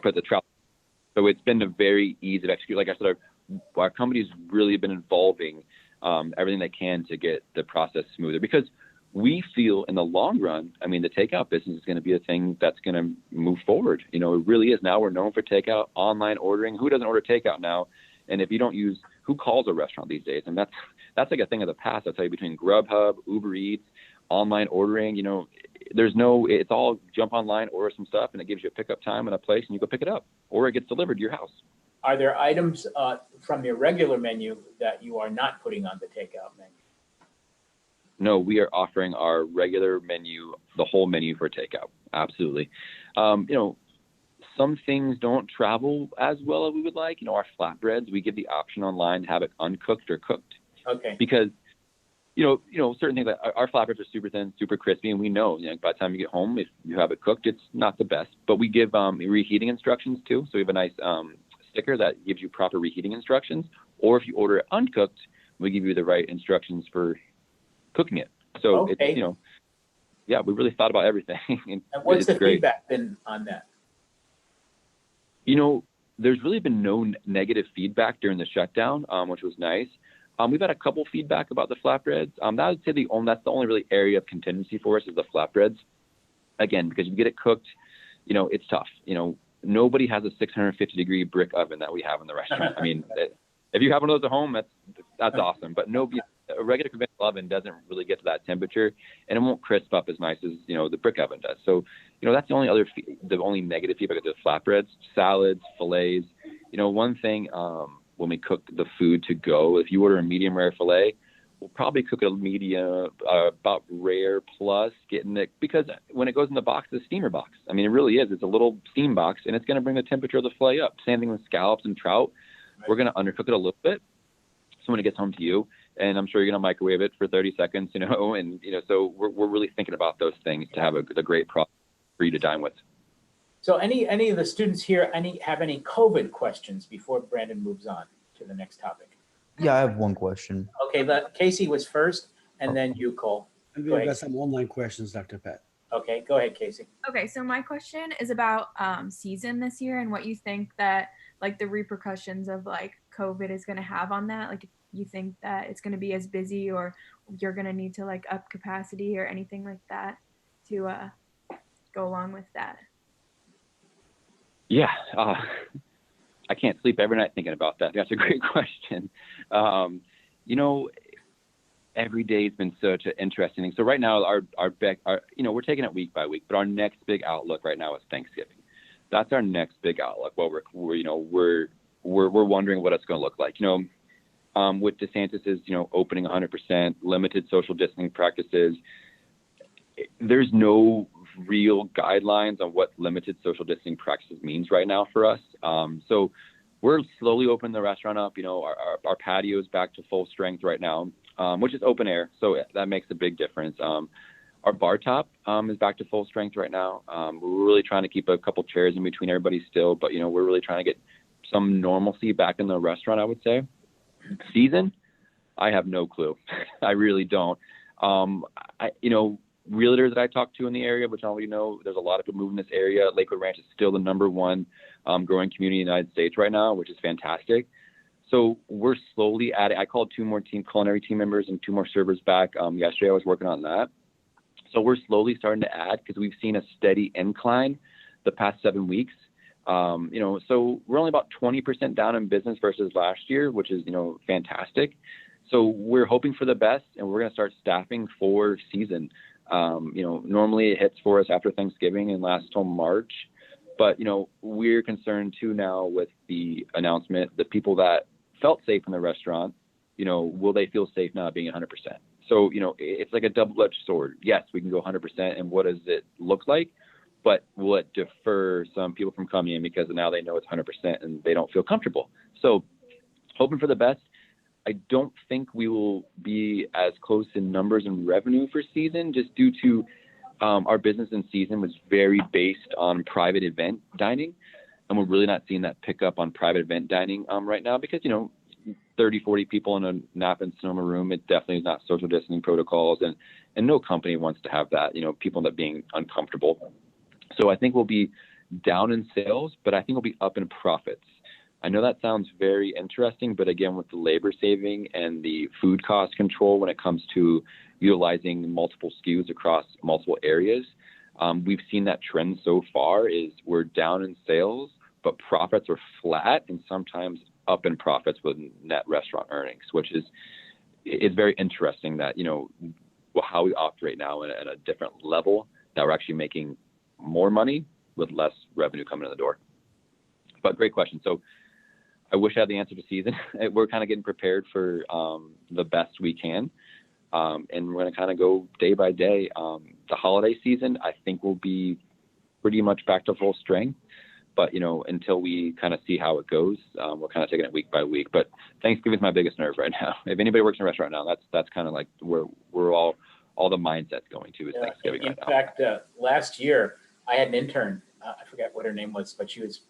put the trout. So it's been a very easy to execute. Like I said, our company's really been involving everything they can to get the process smoother, because we feel in the long run, I mean, the takeout business is going to be a thing that's going to move forward. It really is. Now we're known for takeout, online ordering. Who doesn't order takeout now? And if you don't use, who calls a restaurant these days? And that's like a thing of the past. I'll tell you, between Grubhub, Uber Eats, online ordering, it's all jump online, order some stuff, and it gives you a pickup time and a place, and you go pick it up, or it gets delivered to your house. Are there items from your regular menu that you are not putting on the takeout menu? No, we are offering our regular menu, the whole menu for takeout. Absolutely. Some things don't travel as well as we would like. Our flatbreads, we give the option online to have it uncooked or cooked. Okay. Because, certain things, like our flatbreads are super thin, super crispy, and we know, by the time you get home, if you have it cooked, it's not the best. But we give reheating instructions too. So we have a nice sticker that gives you proper reheating instructions. Or if you order it uncooked, we give you the right instructions for cooking it. So it's, we really thought about everything. And what's the feedback been on that? There's really been no negative feedback during the shutdown, which was nice. We've had a couple feedback about the flatbreads. I would say that's the only really area of contingency for us is the flatbreads. Again, because you get it cooked, it's tough. Nobody has a 650-degree brick oven that we have in the restaurant. I mean, if you have one of those at home, that's awesome. But a regular conventional oven doesn't really get to that temperature, and it won't crisp up as nice as the brick oven does. So that's the only negative feedback of the flatbreads, salads, fillets. One thing when we cook the food to go, if you order a medium rare fillet, we'll probably cook a medium, about rare plus, getting it, because when it goes in the box, it's a steamer box. I mean, it really is. It's a little steam box, and it's going to bring the temperature of the fillet up. Same thing with scallops and trout. Right. We're going to undercook it a little bit, so when it gets home to you, and I'm sure you're going to microwave it for 30 seconds, so we're really thinking about those things to have a great product for you to dine with. So any of the students here have any COVID questions before Brandon moves on to the next topic? Yeah, I have one question. Okay, Casey was first, and then you, Cole. And we've got some online questions, Dr. Pat. Okay, go ahead, Casey. Okay, so my question is about season this year and what you think that, like, the repercussions of, like, COVID is going to have on that. Like, if you think that it's going to be as busy, or you're going to need to, like, up capacity or anything like that to go along with that. Yeah, I can't sleep every night thinking about that. That's a great question. Every day's been such an interesting thing. So right now, our we're taking it week by week, but our next big outlook right now is Thanksgiving. That's our next big outlook. Well, we're wondering what it's going to look like. With DeSantis's opening 100%, limited social distancing practices, there's no real guidelines on what limited social distancing practices means right now for us. So we're slowly opening the restaurant up. Our patio is back to full strength right now, which is open air. So that makes a big difference. Our bar top is back to full strength right now. We're really trying to keep a couple chairs in between everybody still, but we're really trying to get some normalcy back in the restaurant, I would say. Season, I have no clue. I really don't. Realtors that I talk to in the area, which I already know, there's a lot of people moving this area. Lakewood Ranch is still the #1 growing community in the United States right now, which is fantastic. So we're slowly adding. I called 2 more culinary team members and 2 more servers back yesterday. I was working on that. So we're slowly starting to add because we've seen a steady incline the past 7 weeks. So we're only about 20% down in business versus last year, which is, fantastic. So we're hoping for the best, and we're going to start staffing for season. Normally it hits for us after Thanksgiving and lasts till March. But, we're concerned too now with the announcement, the people that felt safe in the restaurant, will they feel safe now being 100%? So, it's like a double-edged sword. Yes, we can go 100%. And what does it look like? But will it defer some people from coming in because now they know it's 100% and they don't feel comfortable? So hoping for the best. I don't think we will be as close in numbers and revenue for season just due to our business in season was very based on private event dining. And we're really not seeing that pick up on private event dining right now because, 30, 40 people in a Napa and Sonoma room, it definitely is not social distancing protocols. And no company wants to have that, people end up being uncomfortable. So I think we'll be down in sales, but I think we'll be up in profits. I know that sounds very interesting, but again, with the labor saving and the food cost control when it comes to utilizing multiple SKUs across multiple areas, we've seen that trend so far is we're down in sales, but profits are flat and sometimes up in profits with net restaurant earnings, which is very interesting that, how we operate now at a different level, that we're actually making more money with less revenue coming in the door. But great question. So I wish I had the answer to season. We're kind of getting prepared for the best we can. And we're going to kind of go day by day. The holiday season, I think will be pretty much back to full strength. But, until we kind of see how it goes, we're kind of taking it week by week. But Thanksgiving is my biggest nerve right now. If anybody works in a restaurant now, that's kind of like where we're all the mindset's going to is Thanksgiving right now. In fact, last year I had an intern. I forget what her name was, but she was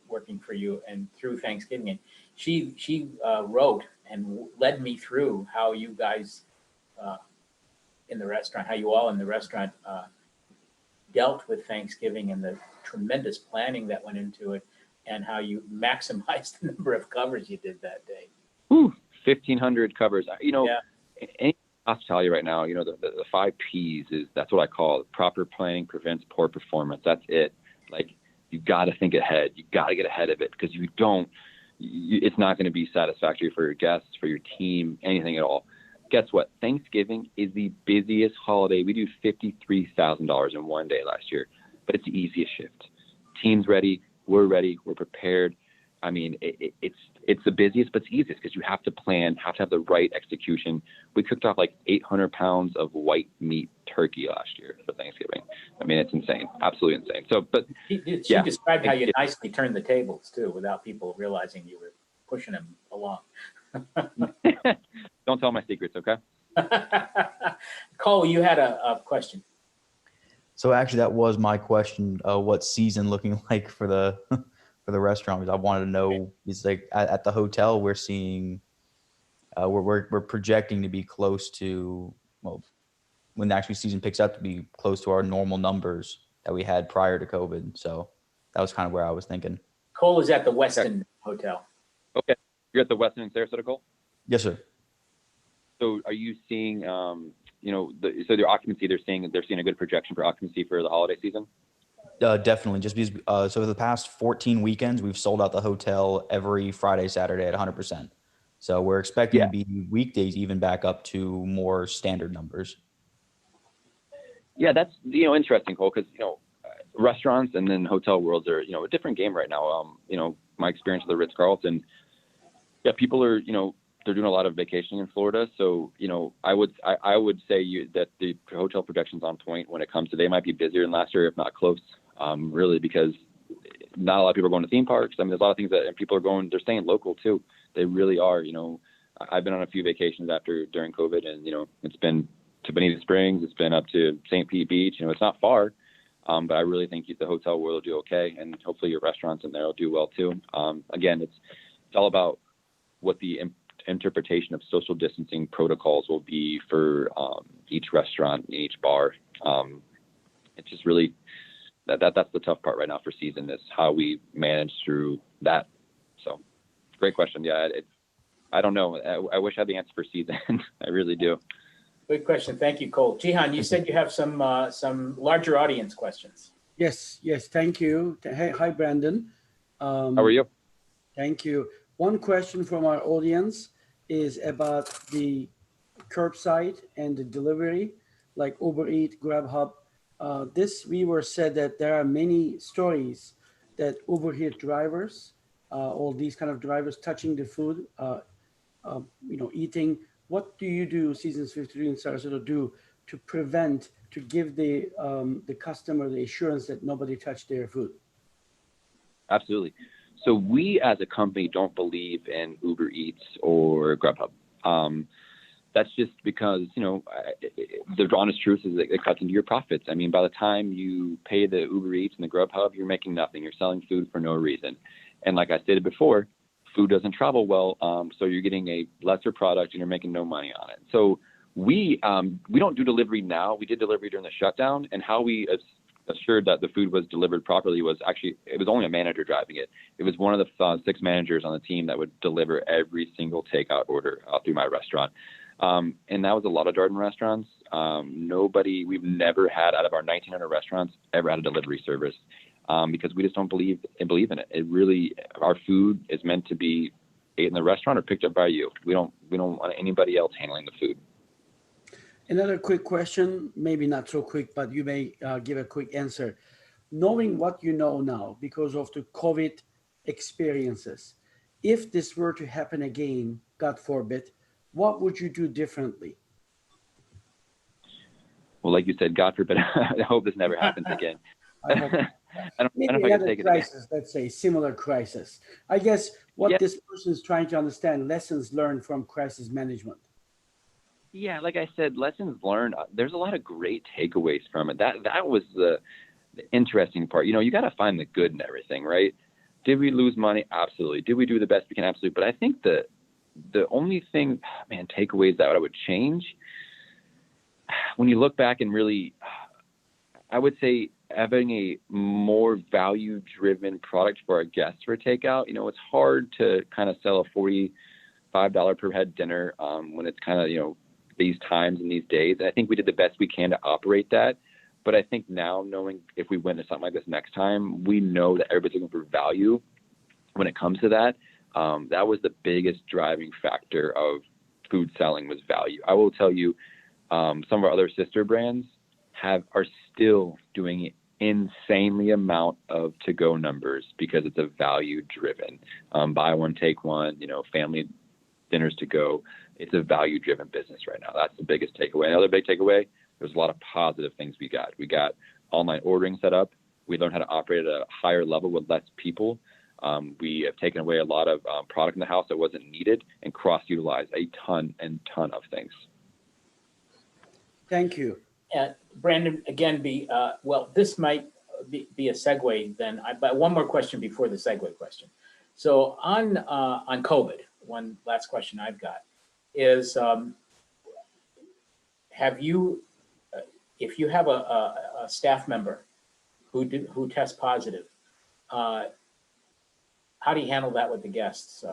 working for you and through Thanksgiving. And she wrote and led me through how you guys in the restaurant, how you all in the restaurant dealt with Thanksgiving and the tremendous planning that went into it and how you maximized the number of covers you did that day. 1,500 covers. Any hospitality right now, the 5 P's that's what I call it. Proper planning prevents poor performance. That's it. Like, you got to think ahead. You got to get ahead of it because if you don't, it's not going to be satisfactory for your guests, for your team, anything at all. Guess what? Thanksgiving is the busiest holiday. We do $53,000 in one day last year, but it's the easiest shift. Team's ready. We're ready. We're prepared. I mean, it's the busiest, but it's easiest because you have to plan, have to have the right execution. We cooked off like 800 pounds of white meat turkey last year for Thanksgiving. I mean, it's insane, absolutely insane. So, but She described how you nicely turned the tables too, without people realizing you were pushing them along. Don't tell my secrets, okay? Cole, you had a question. So actually, that was my question. What season looking like for the for the restaurant? Because I wanted to know. It's like at the hotel, we're seeing we're projecting to be close to, well, when the actual season picks up, to be close to our normal numbers that we had prior to COVID. So that was kind of where I was thinking. Cole is at the Westin Hotel. Okay, you're at the Westin in Sarasota, Cole? Yes, sir. So are you seeing, so their occupancy, they're seeing a good projection for occupancy for the holiday season? Definitely. Just because, so the past 14 weekends, we've sold out the hotel every Friday, Saturday at 100%. So we're expecting to be weekdays even back up to more standard numbers. Yeah, that's, interesting, Cole, because, restaurants and then hotel worlds are, a different game right now. My experience with the Ritz-Carlton, people are, they're doing a lot of vacationing in Florida. So, I would say that the hotel projection's on point when it comes to, they might be busier than last year, if not close, really, because not a lot of people are going to theme parks. I mean, there's a lot of things that, and people are going, they're staying local too. They really are, I've been on a few vacations during COVID and, it's been to Bonita Springs, it's been up to St. Pete Beach, it's not far. But I really think the hotel world will do okay. And hopefully your restaurants in there will do well too. Again, it's all about what the interpretation of social distancing protocols will be for each restaurant, each bar. It's just really that's the tough part right now for season is how we manage through that. So great question. Yeah, I don't know. I wish I had the answer for season. I really do. Good question. Thank you, Cole. Jihan, you said you have some larger audience questions. Yes, yes, thank you. Hey, hi, Brandon. How are you? Thank you. One question from our audience is about the curbside and the delivery, like Uber Eats, Grubhub. This viewer said that there are many stories that Uber Eats drivers, all these kind of drivers touching the food, eating. What do you do, Seasons 53 in Sarasota, do to prevent, to give the customer the assurance that nobody touched their food? Absolutely. So we as a company don't believe in Uber Eats or Grubhub. That's just because, the honest truth is that it cuts into your profits. I mean, by the time you pay the Uber Eats and the Grubhub, you're making nothing. You're selling food for no reason. And like I stated before, food doesn't travel well, so you're getting a lesser product and you're making no money on it. So we don't do delivery now. We did delivery during the shutdown, and how we assured that the food was delivered properly was actually, it was only a manager driving it. It was one of the 6 managers on the team that would deliver every single takeout order through my restaurant. And that was a lot of Darden restaurants. We've never had, out of our 1,900 restaurants, ever had a delivery service, because we just don't believe in it. It really, our food is meant to be ate in the restaurant or picked up by you. We don't want anybody else handling the food. Another quick question, maybe not so quick, but you may give a quick answer. Knowing what you know now because of the COVID experiences, if this were to happen again, God forbid, what would you do differently? Well, like you said, God forbid, I hope this never happens again. I hope I don't maybe know if I can another take it crisis, let's say similar crisis. I guess what Yeah. this person is trying to understand, lessons learned from crisis management. Yeah, like I said, lessons learned. There's a lot of great takeaways from it. That was the interesting part. You got to find the good in everything, right? Did we lose money? Absolutely. Did we do the best we can? Absolutely. But I think the only thing, takeaways that I would change, when you look back and really, I would say having a more value-driven product for our guests for takeout. It's hard to kind of sell a $45 per head dinner when it's kind of, these times and these days. And I think we did the best we can to operate that. But I think now, knowing if we went to something like this next time, we know that everybody's looking for value when it comes to that. That was the biggest driving factor of food selling, was value. I will tell you, some of our other sister brands are still doing insanely amount of to-go numbers because it's a value-driven, buy one, take one, family dinners to go. It's a value-driven business right now. That's the biggest takeaway. Another big takeaway, there's a lot of positive things we got. We got online ordering set up. We learned how to operate at a higher level with less people. We have taken away a lot of product in the house that wasn't needed and cross-utilized a ton of things. Thank you. Brandon, again, this might be a segue then, but one more question before the segue question. So on COVID, one last question I've got is, if you have a staff member who tests positive, how do you handle that with the guests?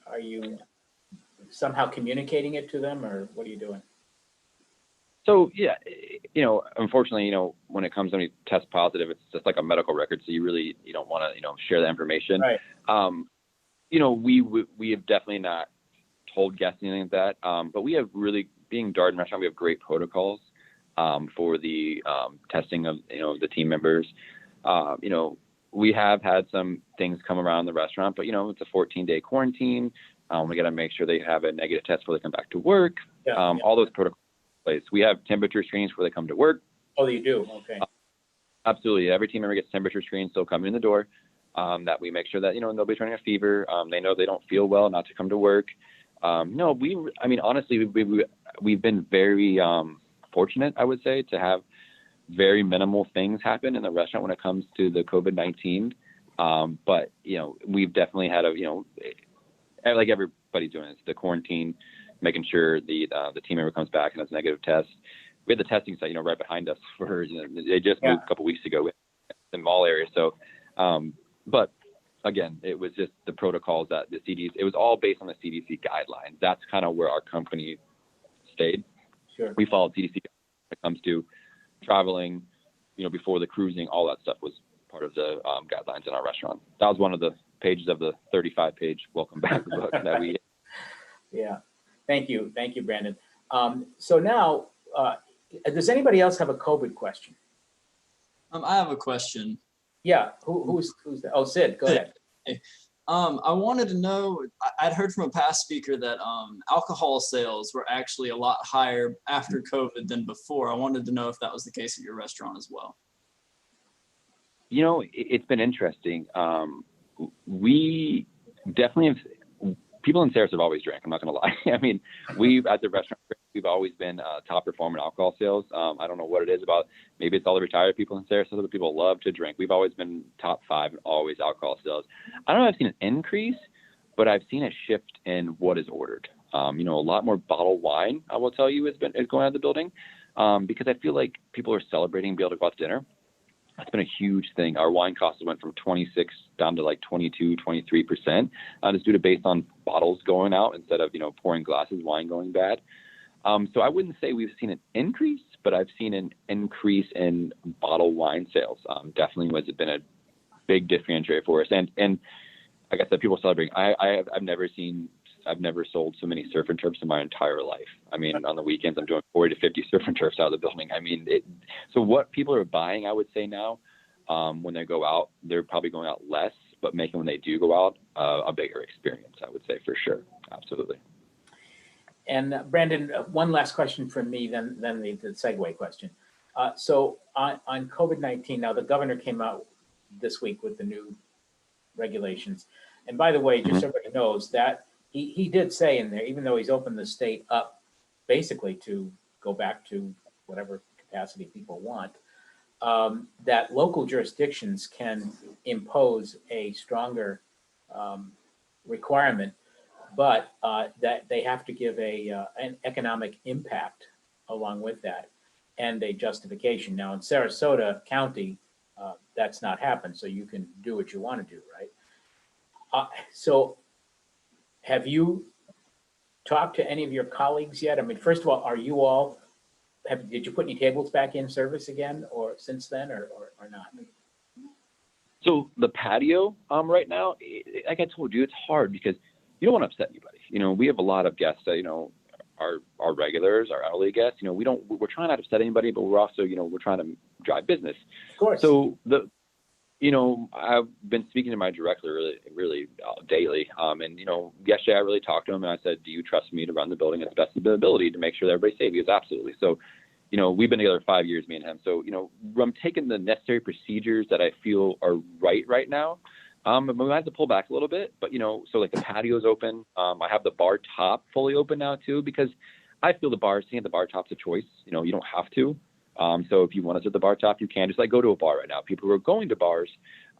Are you somehow communicating it to them, or what are you doing? So yeah, unfortunately, when it comes to when you test positive, it's just like a medical record. So you don't want to, share that information. Right. We have definitely not told guests anything like that. But we have really, being Darden restaurant, we have great protocols for the testing of, the team members. We have had some things come around the restaurant, but it's a 14-day quarantine. We got to make sure they have a negative test before they come back to work. Yeah. All those protocols in place. We have temperature screens before they come to work. Oh, you do? Okay. Absolutely. Every team member gets temperature screens still coming in the door. That we make sure that, nobody's running a fever. They know they don't feel well not to come to work. Honestly, we've been very fortunate, I would say, to have very minimal things happen in the restaurant when it comes to the COVID-19. But, we've definitely had like everybody's doing this, the quarantine, making sure the team member comes back and has a negative test. We had the testing site, right behind us for, they just moved a couple weeks ago in the mall area. So, but again, it was just the protocols that the CDC, it was all based on the CDC guidelines. That's kind of where our company stayed. Sure. We followed CDC when it comes to traveling, before the cruising, all that stuff was part of the guidelines in our restaurant. That was one of the pages of the 35-page welcome back book that we. Yeah. Thank you, Brandon. So now, does anybody else have a COVID question? I have a question. Yeah. Who's that? Oh, Sid, go ahead. I wanted to know, I'd heard from a past speaker that alcohol sales were actually a lot higher after COVID than before. I wanted to know if that was the case at your restaurant as well. It's been interesting. We definitely have, people in Sarasota have always drank. I'm not going to lie. I mean, at the restaurant, we've always been top performer in alcohol sales. I don't know what it is about. Maybe it's all the retired people in Sarasota, but people love to drink. We've always been top 5 in always alcohol sales. I don't know if I've seen an increase, but I've seen a shift in what is ordered. A lot more bottled wine, I will tell you, is going out of the building because I feel like people are celebrating being able to go out to dinner. That's been a huge thing. Our wine costs went from 26 down to like 22, 23%. Just due to based on bottles going out instead of, pouring glasses, wine going bad. So I wouldn't say we've seen an increase, but I've seen an increase in bottled wine sales. Definitely has been a big differentiator for us. And like I said, people celebrating. I've never sold so many surf and turfs in my entire life. I mean, on the weekends, I'm doing 40 to 50 surf and turfs out of the building. I mean, so what people are buying, I would say now, when they go out, they're probably going out less, but making when they do go out a bigger experience, I would say for sure. Absolutely. And Brandon, one last question from me, then the segue question. So on COVID-19, now the governor came out this week with the new regulations. And by the way, just so everybody knows that he did say in there, even though he's opened the state up basically to go back to whatever capacity people want, that local jurisdictions can impose a stronger requirement, but that they have to give an economic impact along with that and a justification. Now in Sarasota County, that's not happened, so you can do what you want to do, right? So have you talked to any of your colleagues yet? I mean, first of all, did you put any tables back in service again or since then or not? So the patio right now, like I told you, it's hard because you don't want to upset anybody. We have a lot of guests that, our regulars, our elderly guests, we're trying not to upset anybody, but we're also, we're trying to drive business. Of course. So I've been speaking to my director really daily. And, yesterday I really talked to him and I said, do you trust me to run the building at the best of the ability to make sure that everybody's safe? He goes, absolutely. So, we've been together 5 years, me and him. So, I'm taking the necessary procedures that I feel are right now. But we have to pull back a little bit, but so like the patio's open. I have the bar top fully open now too, because I feel seeing at the bar top's a choice. You don't have to. So if you want to sit at the bar top, you can just go to a bar right now. People who are going to bars,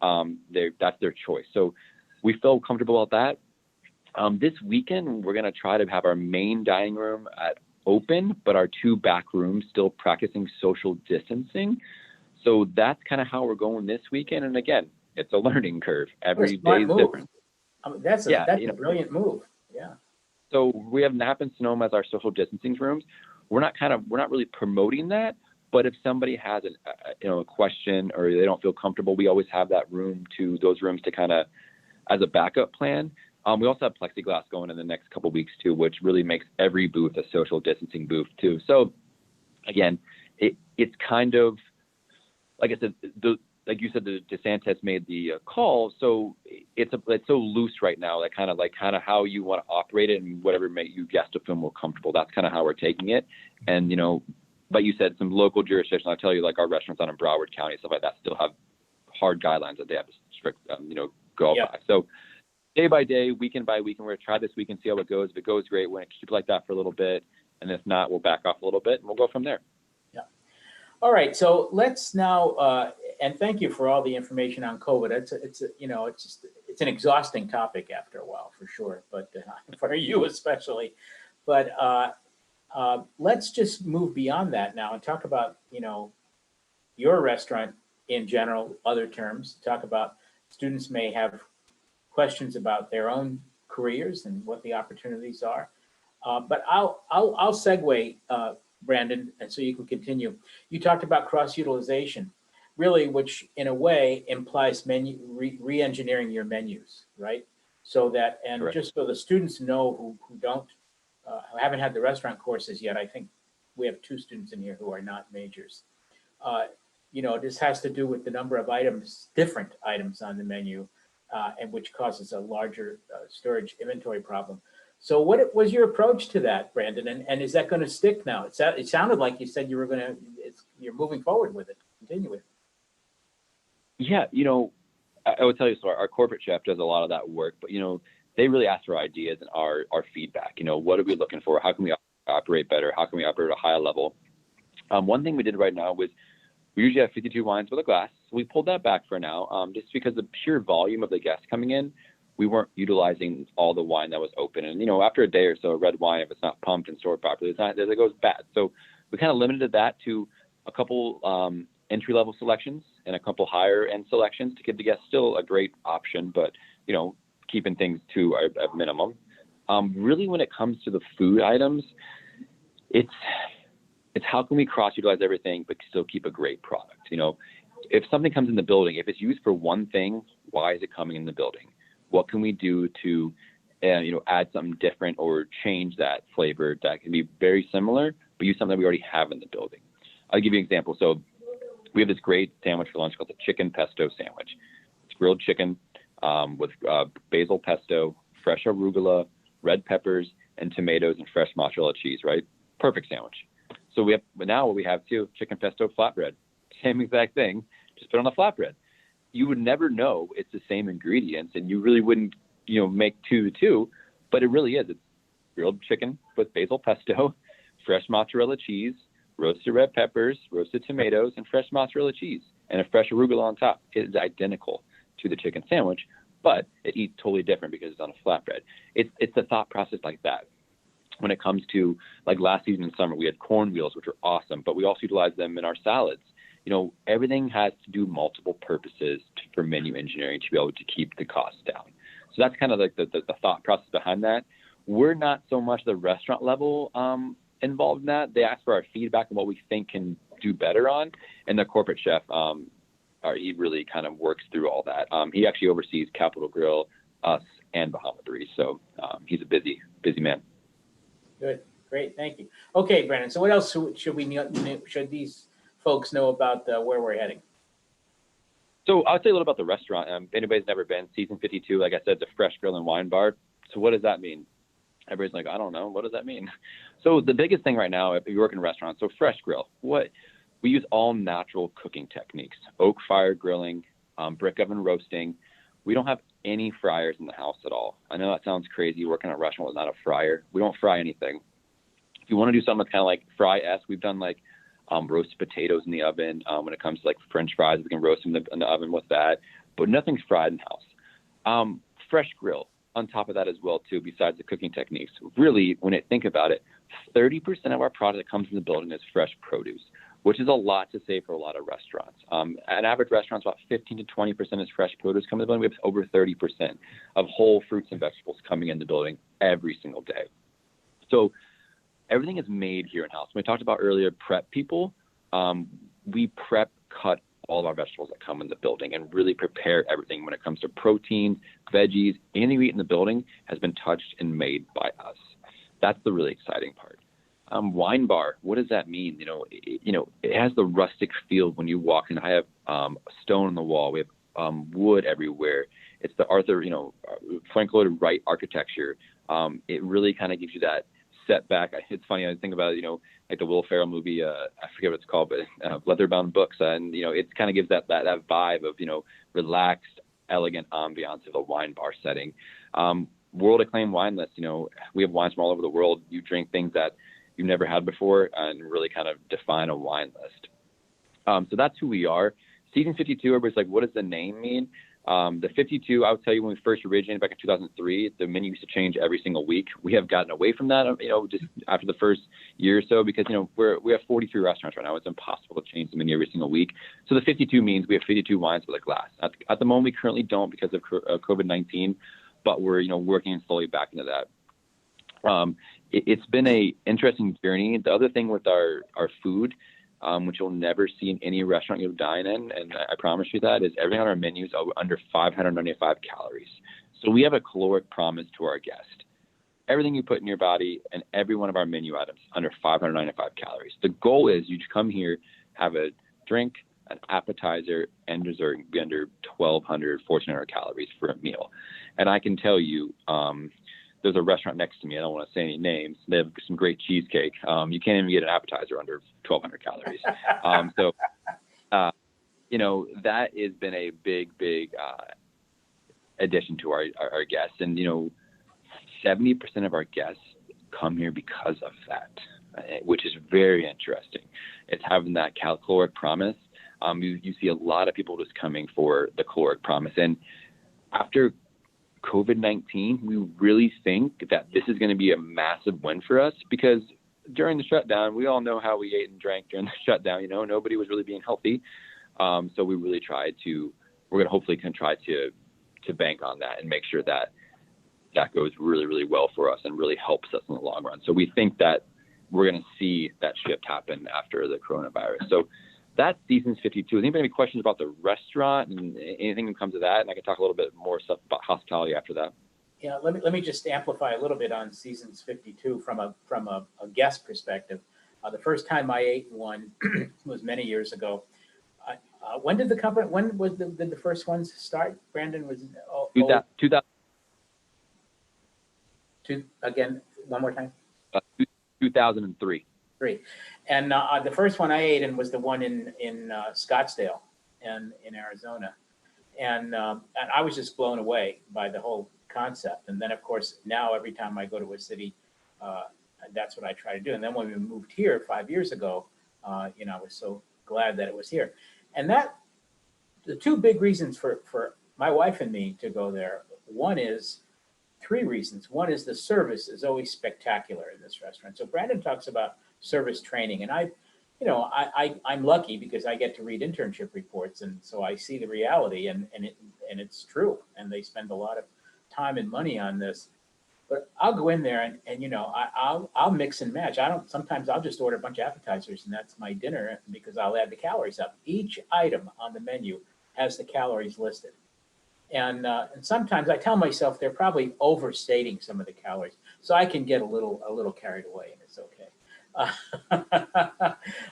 that's their choice. So we feel comfortable about that. This weekend, we're going to try to have our main dining room open, but our 2 back rooms still practicing social distancing. So that's kind of how we're going this weekend. And again, it's a learning curve. Every day is different. I mean, that's a brilliant move. Yeah. So we have nap and Sonoma as our social distancing rooms. We're not really promoting that, but if somebody has a question or they don't feel comfortable, we always have those rooms to kind of as a backup plan. We also have plexiglass going in the next couple of weeks too, which really makes every booth a social distancing booth too. So again, it's kind of, like I said, like you said, the DeSantis made the call, so it's so loose right now. That kind of how you want to operate it and whatever make you guests to feel more comfortable. That's kind of how we're taking it. And but you said some local jurisdictions. I'll tell you, like our restaurants out in Broward County, stuff like that, still have hard guidelines that they have to strict, go by. So day by day, weekend by weekend, we're gonna try this week and see how it goes. If it goes great, we're gonna keep it like that for a little bit, and if not, we'll back off a little bit and we'll go from there. All right, so let's now, and thank you for all the information on COVID. It's an exhausting topic after a while, for sure, but for you especially. But let's just move beyond that now and talk about, your restaurant in general, other terms. Talk about students may have questions about their own careers and what the opportunities are. But I'll segue, Brandon, and so you can continue. You talked about cross utilization, really, which in a way implies menu re-engineering your menus, right? So that, and Correct. just so the students know who don't, who haven't had the restaurant courses yet, I think we have 2 students in here who are not majors. This has to do with the number of items, different items on the menu, and which causes a larger storage inventory problem. So what was your approach to that, Brandon? And is that going to stick now? It sounded like you said you were you're moving forward with it. Continue with it. Yeah, I would tell you, so our corporate chef does a lot of that work, but they really ask for ideas and our feedback. What are we looking for? How can we operate better? How can we operate at a higher level? One thing we did right now was we usually have 52 wines with a glass. So we pulled that back for now, just because the pure volume of the guests coming in, we weren't utilizing all the wine that was open. And after a day or so, a red wine, if it's not pumped and stored properly, it goes bad. So we kind of limited that to a couple entry-level selections and a couple higher-end selections to give the guests still a great option, but keeping things to a minimum. Really, when it comes to the food items, it's how can we cross-utilize everything but still keep a great product? If something comes in the building, if it's used for one thing, why is it coming in the building? What can we do to add something different or change that flavor that can be very similar, but use something that we already have in the building? I'll give you an example. So we have this great sandwich for lunch called the chicken pesto sandwich. It's grilled chicken with basil pesto, fresh arugula, red peppers, and tomatoes and fresh mozzarella cheese, right? Perfect sandwich. So now what we have too, chicken pesto flatbread. Same exact thing, just put on a flatbread. You would never know it's the same ingredients, and you really wouldn't, make 2 to 2, but it really is. It's grilled chicken with basil pesto, fresh mozzarella cheese, roasted red peppers, roasted tomatoes, and fresh mozzarella cheese, and a fresh arugula on top. It is identical to the chicken sandwich, but it eats totally different because it's on a flatbread. It's the thought process like that. When it comes to, like last season in summer, we had corn wheels, which are awesome, but we also utilized them in our salads. Everything has to do multiple purposes for menu engineering to be able to keep the costs down. So that's kind of like the thought process behind that. We're not so much the restaurant level involved in that. They ask for our feedback and what we think can do better on, and the corporate chef, he really kind of works through all that. He actually oversees Capitol Grill, us, and Bahama Breeze. So he's a busy man. Good, great, thank you. Okay, Brandon. So what else should these folks know about where we're heading? So I'll tell you a little about the restaurant. If anybody's never been, Season 52, like I said, it's a fresh grill and wine bar. So what does that mean? Everybody's like, I don't know. What does that mean? So the biggest thing right now, if you work in restaurants, so fresh grill, we use all natural cooking techniques, oak fire grilling, brick oven roasting. We don't have any fryers in the house at all. I know that sounds crazy, working at a restaurant with not a fryer. We don't fry anything. If you want to do something that's kind of like fry-esque, we've done like roasted potatoes in the oven. When it comes to like French fries, we can roast them in the oven with that, but nothing's fried in house. Fresh grill on top of that as well too, besides the cooking techniques. Really, when I think about it, 30% of our product that comes in the building is fresh produce, which is a lot to say for a lot of restaurants. An average restaurant's about 15 to 20% is fresh produce coming in the building. We have over 30% of whole fruits and vegetables coming in the building every single day. So everything is made here in-house. When we talked about earlier, prep people, we prep, cut all of our vegetables that come in the building and really prepare everything when it comes to proteins, veggies. Anything we eat in the building has been touched and made by us. That's the really exciting part. Wine bar, what does that mean? It has the rustic feel when you walk in. I have stone on the wall. We have wood everywhere. It's the Arthur, Frank Lloyd Wright architecture. It really kind of gives you that setback. It's funny, I think about, like the Will Ferrell movie, I forget what it's called, but Leather-Bound Books. And, it kind of gives that vibe of, relaxed, elegant ambiance of a wine bar setting. World acclaimed wine list. We have wines from all over the world. You drink things that you've never had before and really kind of define a wine list. So that's who we are. Season 52, everybody's like, what does the name mean? The 52, I would tell you, when we first originated back in 2003, the menu used to change every single week. We have gotten away from that, just after the first year or so, because, we have 43 restaurants right now. It's impossible to change the menu every single week. So the 52 means we have 52 wines with a glass. At the moment, we currently don't because of COVID-19, but we're, working slowly back into that. it's been a interesting journey. The other thing with our food, which you'll never see in any restaurant you'll dine in, and I promise you that, is everything on our menus are under 595 calories. So we have a caloric promise to our guest. Everything you put in your body and every one of our menu items under 595 calories. The goal is you come here, have a drink, an appetizer, and dessert, and be under 1,200, 1,400 calories for a meal. And I can tell you, there's a restaurant next to me. I don't want to say any names. They have some great cheesecake. You can't even get an appetizer under 1,200 calories. You know, that has been a big addition to our guests. And, you know, 70% of our guests come here because of that, which is very interesting. It's having that caloric promise. You see a lot of people just coming for the caloric promise. And after COVID-19, we really think that this is going to be a massive win for us, because during the shutdown, we all know how we ate and drank during the shutdown. You know, nobody was really being healthy. So we really we're going to hopefully try to bank on that and make sure that goes really, really well for us and really helps us in the long run. So we think that we're going to see that shift happen after the coronavirus. So that's Seasons 52. Does anybody have any questions about the restaurant and anything that comes to that? And I can talk a little bit more stuff about hospitality after that. Yeah, let me just amplify a little bit on Seasons 52 from a guest perspective. The first time I ate one was many years ago. When did the first ones start? Brandon, was 2000. Again, one more time. 2003. And the first one I ate in was the one in Scottsdale and in Arizona. And I was just blown away by the whole concept. And then, of course, now every time I go to a city, that's what I try to do. And then when we moved here 5 years ago, you know, I was so glad that it was here. And the two big reasons for my wife and me to go there, three reasons. One is the service is always spectacular in this restaurant. So Brandon talks about service training, and I'm lucky because I get to read internship reports, and so I see the reality, and it's true, and they spend a lot of time and money on this. But I'll go in there and you know, I'll mix and match. Sometimes I'll just order a bunch of appetizers and that's my dinner because I'll add the calories up. Each item on the menu has the calories listed. And sometimes I tell myself they're probably overstating some of the calories, so I can get a little carried away, and it's okay.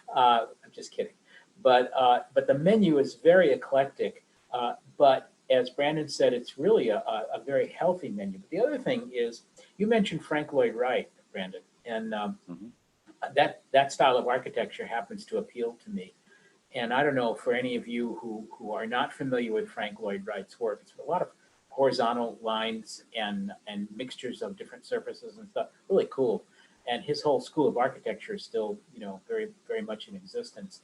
I'm just kidding, but the menu is very eclectic. But as Brandon said, it's really a very healthy menu. But the other thing is, you mentioned Frank Lloyd Wright, Brandon, and that style of architecture happens to appeal to me. And I don't know, for any of you who are not familiar with Frank Lloyd Wright's work, it's a lot of horizontal lines and mixtures of different surfaces and stuff. Really cool. And his whole school of architecture is still, you know, very, very much in existence.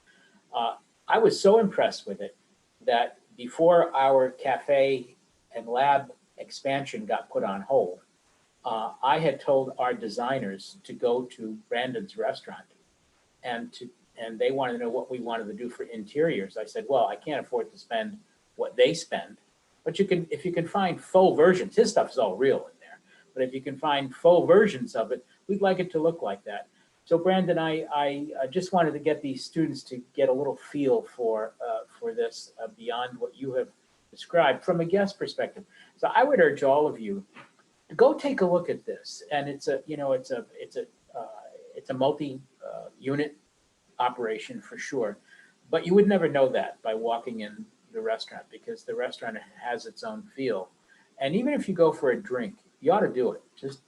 I was so impressed with it that before our cafe and lab expansion got put on hold, I had told our designers to go to Brandon's restaurant and they wanted to know what we wanted to do for interiors. I said, well, I can't afford to spend what they spend, but if you can find faux versions, his stuff is all real in there, but if you can find faux versions of it, we'd like it to look like that. So Brandon, I just wanted to get these students to get a little feel for this beyond what you have described from a guest perspective. So I would urge all of you to go take a look at this. And it's a multi-unit operation for sure, but you would never know that by walking in the restaurant, because the restaurant has its own feel. And even if you go for a drink, you ought to do it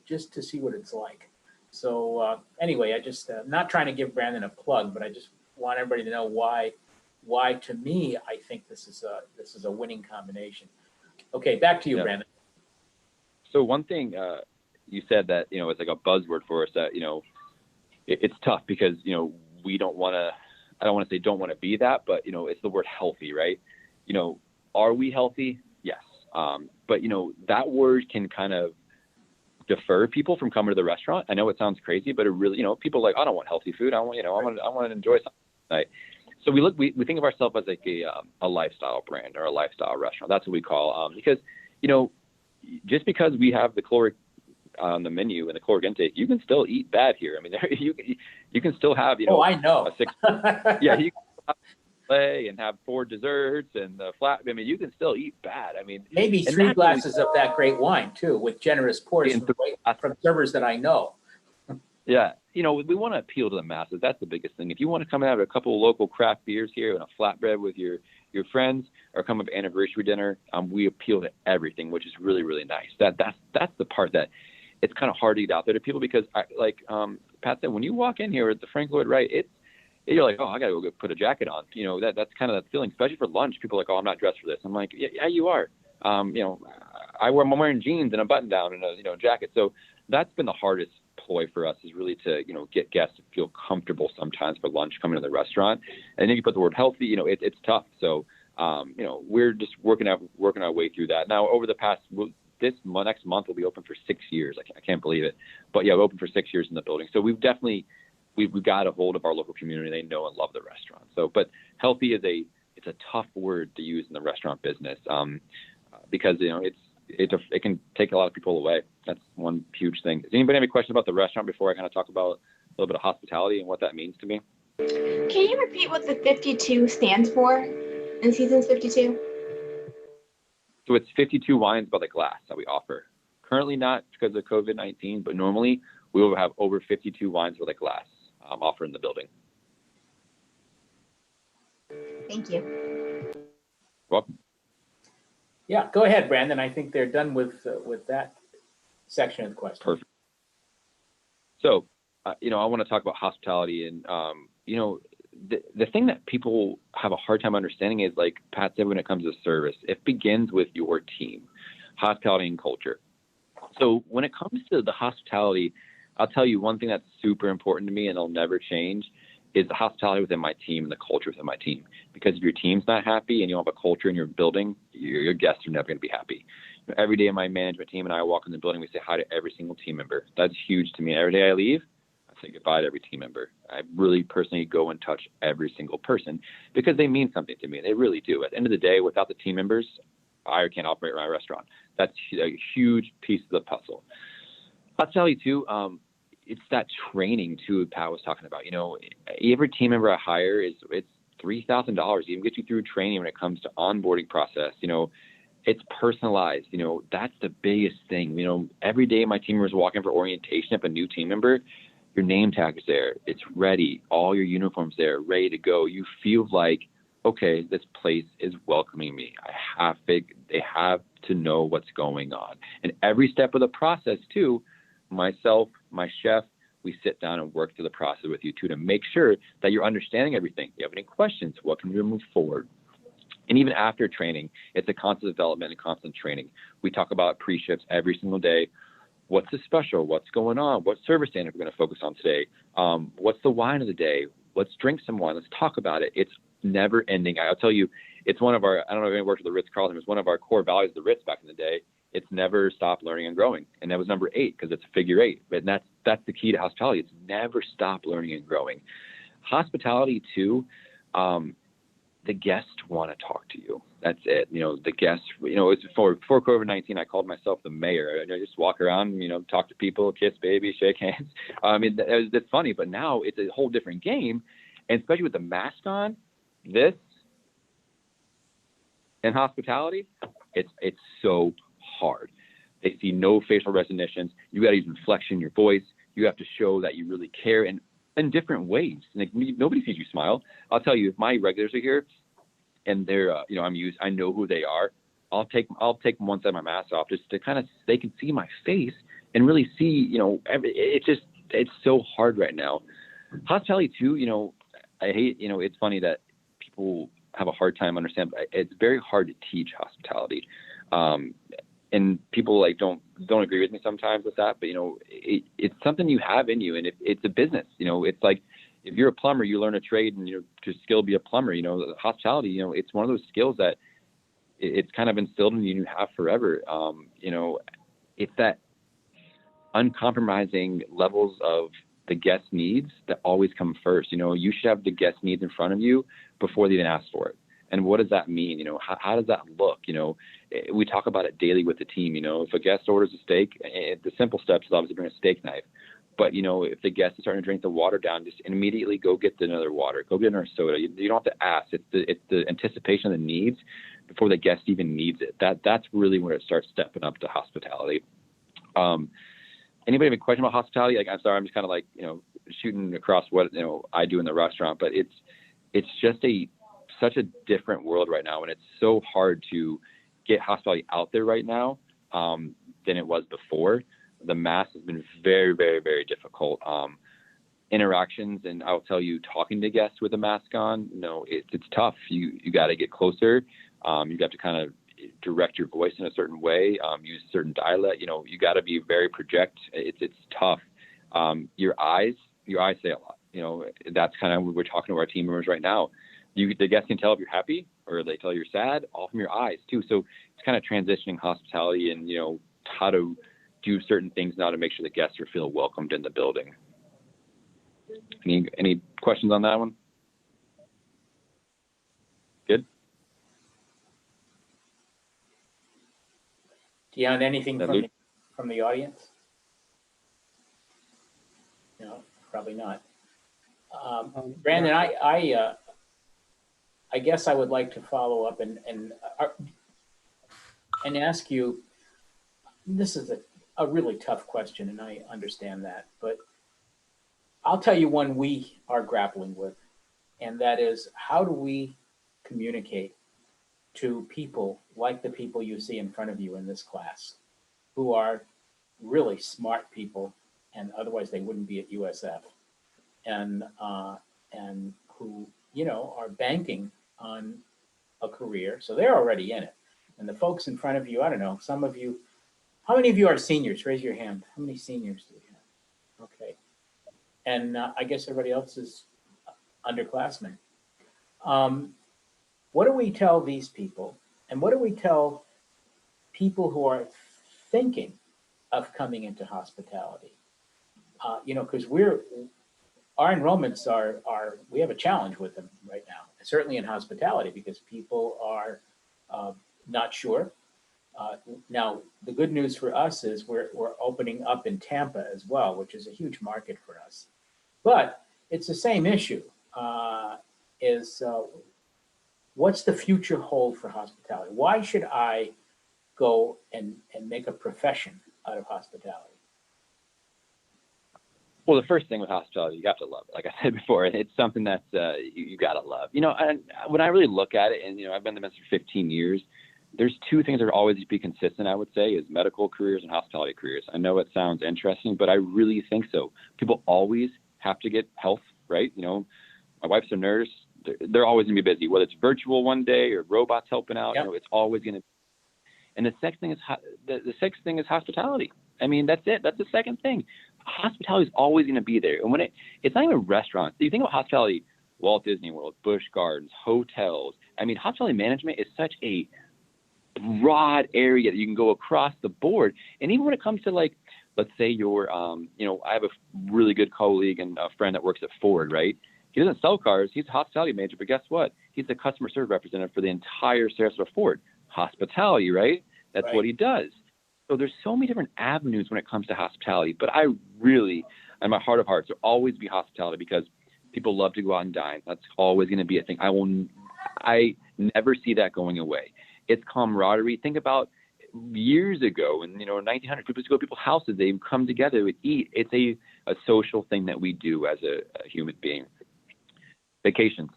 just to see what it's like. So anyway, I just not trying to give Brandon a plug, but I just want everybody to know why to me I think this is a winning combination. Okay, back to you, Brandon. So one thing you said that, you know, it's like a buzzword for us, that, you know, it's tough because, you know, I don't want to say don't want to be that, but, you know, it's the word healthy, right? You know, are we healthy? Yes. But, you know, that word can kind of defer people from coming to the restaurant. I know it sounds crazy, but it really, you know, people are like, I don't want healthy food. I want to enjoy something tonight. So we think of ourselves as like a lifestyle brand or a lifestyle restaurant. That's what we call, because, you know, just because we have the caloric on the menu and the caloric intake, you can still eat bad here. I mean, you can still have, Oh, I know. Yeah, you can have play and have 4 desserts and the flat. I mean, you can still eat bad. I mean, Maybe 3 glasses of that great wine too, with generous pours from servers that I know. Yeah, we want to appeal to the masses. That's the biggest thing. If you want to come and have a couple of local craft beers here and a flatbread with your friends, or come have anniversary dinner, we appeal to everything, which is really, really nice. That's the part that it's kind of hard to get out there to people, because Pat said, when you walk in here at the Frank Lloyd Wright, you're like, oh, I gotta go put a jacket on. That's kind of that feeling, especially for lunch. People are like, oh, I'm not dressed for this. I'm like, yeah, you are. I'm wearing jeans and a button down and a jacket. So that's been the hardest ploy for us, is really to get guests to feel comfortable sometimes for lunch coming to the restaurant. And then you put the word healthy, it's tough. So we're just working our way through that. Now, over the past next month we'll be open for 6 years. I can't believe it, but yeah, we're open for 6 years in the building. So we've got a hold of our local community. They know and love the restaurant. So, but healthy it's a tough word to use in the restaurant business, because it can take a lot of people away. That's one huge thing. Does anybody have any questions about the restaurant before I kind of talk about a little bit of hospitality and what that means to me? Can you repeat what the 52 stands for in Seasons 52? So it's 52 wines by the glass that we offer. Currently not, because of COVID-19, but normally we will have over 52 wines by the glass offered in the building. Thank you. You're welcome. Yeah, go ahead, Brandon. I think they're done with that section of the question. Perfect. So, I want to talk about hospitality, and the thing that people have a hard time understanding is, like Pat said, when it comes to service, it begins with your team, hospitality and culture. So when it comes to the hospitality, I'll tell you one thing that's super important to me, and it'll never change, is the hospitality within my team and the culture within my team. Because if your team's not happy and you don't have a culture in your building, your guests are never going to be happy. Every day my management team and I walk in the building, we say hi to every single team member. That's huge to me. Every day I leave, I say goodbye to every team member. I really personally go and touch every single person, because they mean something to me. They really do. At the end of the day, without the team members, I can't operate my restaurant. That's a huge piece of the puzzle. Hospitality too, it's that training too Pat was talking about. Every team member I hire it's $3,000 even get you through training when it comes to onboarding process. It's personalized. That's the biggest thing. Every day my team members walk in for orientation. If a new team member, your name tag is there. It's ready. All your uniforms there, ready to go. You feel like, okay, this place is welcoming me. They have to know what's going on. And every step of the process too, myself, my chef, we sit down and work through the process with you too, to make sure that you're understanding everything. If you have any questions, what can we move forward? And even after training, it's a constant development and constant training. We talk about pre-shifts every single day. What's the special? What's going on? What service standard we're going to focus on today? What's the wine of the day? Let's drink some wine. Let's talk about it. It's never ending. I'll tell you, it's one of our, I don't know if anyone worked with the Ritz-Carlton, it was one of our core values of the Ritz back in the day. It's never stop learning and growing. And that was number 8, because it's a figure 8. But that's the key to hospitality. It's never stop learning and growing. Hospitality too, the guests want to talk to you. That's it. The guests, it's before COVID-19, I called myself the mayor. I just walk around, talk to people, kiss babies, shake hands. It's funny, but now it's a whole different game. And especially with the mask on, this in hospitality, it's so hard. They see no facial recognitions. You got to use inflection in your voice. You have to show that you really care, and in different ways. Like, nobody sees you smile. I'll tell you, if my regulars are here and they're, I know who they are. I'll take one side of my mask off just to kind of, they can see my face and really see, it's so hard right now. Hospitality too, I hate, it's funny that people have a hard time understanding, but it's very hard to teach hospitality. And people don't agree with me sometimes with that, but it's something you have in you, and it's a business. It's like, if you're a plumber, you learn a trade and to skill be a plumber. Hospitality, it's one of those skills that it's kind of instilled in you and you have forever. It's that uncompromising levels of the guest needs that always come first. You should have the guest needs in front of you before they even ask for it. And what does that mean? How does that look? we talk about it daily with the team. You know, if a guest orders a steak, the simple steps is obviously bring a steak knife. But, you know, if the guest is starting to drink the water down, just immediately go get another water, go get another soda. You don't have to ask. It's the anticipation of the needs before the guest even needs it. That's really where it starts stepping up to hospitality. Anybody have a question about hospitality? Like, I'm sorry, I'm just kind of like, you know, shooting across what, you know, I do in the restaurant, but it's just such a different world right now. And it's so hard to get hospitality out there right now than it was before. The mask has been very, very, very difficult. Interactions, and I'll tell you, talking to guests with a mask on, no, it's tough. You got to get closer. You have to kind of direct your voice in a certain way, use certain dialect. You know, you got to be very project. It's tough. Your eyes say a lot. You know, that's kind of, we're talking to our team members right now. The guests can tell if you're happy or they tell you're sad, all from your eyes too. So it's kind of transitioning hospitality and, you know, how to do certain things now to make sure the guests are feeling welcomed in the building. Any questions on that one? Good. Dion, anything from the audience? No, probably not. Brandon, I guess I would like to follow up and ask you. This is a really tough question, and I understand that, but I'll tell you one we are grappling with, and that is, how do we communicate to people like the people you see in front of you in this class, who are really smart people, and otherwise they wouldn't be at USF, and who, you know, are banking on a career, so they're already in it. And the folks in front of you, I don't know, some of you, how many of you are seniors? Raise your hand. How many seniors do we have? Okay. And I guess everybody else is underclassmen. What do we tell these people? And what do we tell people who are thinking of coming into hospitality? You know, because our enrollments we have a challenge with them right now, certainly in hospitality, because people are not sure. Now, the good news for us is we're opening up in Tampa as well, which is a huge market for us. But it's the same issue, what's the future hold for hospitality? Why should I go and make a profession out of hospitality? Well, the first thing with hospitality, you have to love it. Like I said before, it's something that you got to love. You know, and when I really look at it, and, you know, I've been in the business for 15 years, there's two things that are always be consistent, I would say, is medical careers and hospitality careers. I know it sounds interesting, but I really think so. People always have to get health, right? You know, my wife's a nurse. They're always going to be busy, whether it's virtual one day or robots helping out. Yep. You know, it's always going to. And the sixth thing is hospitality. I mean, that's it. That's the second thing. Hospitality is always going to be there. And when it's not even restaurants. You think about hospitality, Walt Disney World, Busch Gardens, hotels. I mean, hospitality management is such a broad area that you can go across the board. And even when it comes to, like, let's say you're, you know, I have a really good colleague and a friend that works at Ford, right? He doesn't sell cars. He's a hospitality manager, but guess what? He's the customer service representative for the entire Sarasota Ford. Hospitality, right? That's right. What he does. So there's so many different avenues when it comes to hospitality, but I really, in my heart of hearts, there'll always be hospitality because people love to go out and dine. That's always going to be a thing. I never see that going away. It's camaraderie. Think about years ago, in, you know, 1900, people used to go to people's houses. They would come together, they would eat. It's a social thing that we do as a human being. Vacations.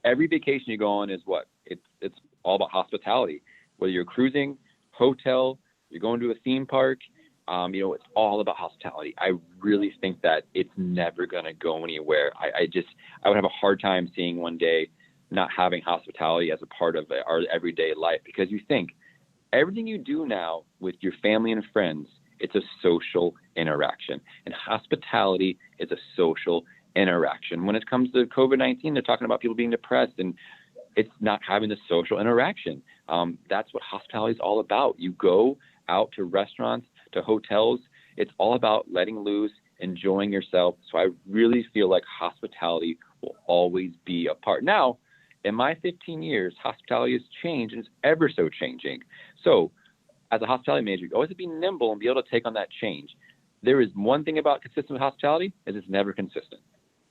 Every vacation you go on is what? It's all about hospitality. Whether you're cruising, hotel, you're going to a theme park, you know, it's all about hospitality. I really think that it's never going to go anywhere. I would have a hard time seeing one day not having hospitality as a part of our everyday life, because you think everything you do now with your family and friends, it's a social interaction, and hospitality is a social interaction. When it comes to COVID-19, they're talking about people being depressed, and it's not having the social interaction. That's what hospitality is all about. You go out to restaurants, to hotels. It's all about letting loose, enjoying yourself. So I really feel like hospitality will always be a part. Now, In my 15 years, hospitality has changed and it's ever so changing. So as a hospitality manager, you always have to be nimble and be able to take on that change. There is one thing about consistent with hospitality is it's never consistent,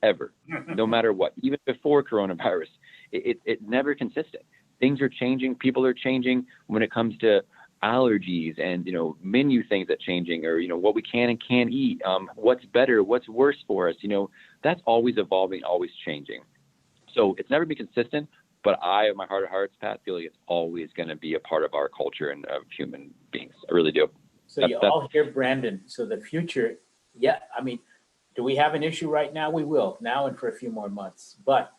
ever, no matter what. Even before coronavirus, it's never consistent. Things are changing. People are changing when it comes to allergies and, menu things that changing, or, what we can and can't eat, what's better, what's worse for us. That's always evolving, always changing. So it's never been consistent, but in my heart of hearts, Pat, feel like it's always going to be a part of our culture and of human beings. I really do. So you all hear Brandon. So the future, do we have an issue right now? We will now and for a few more months, but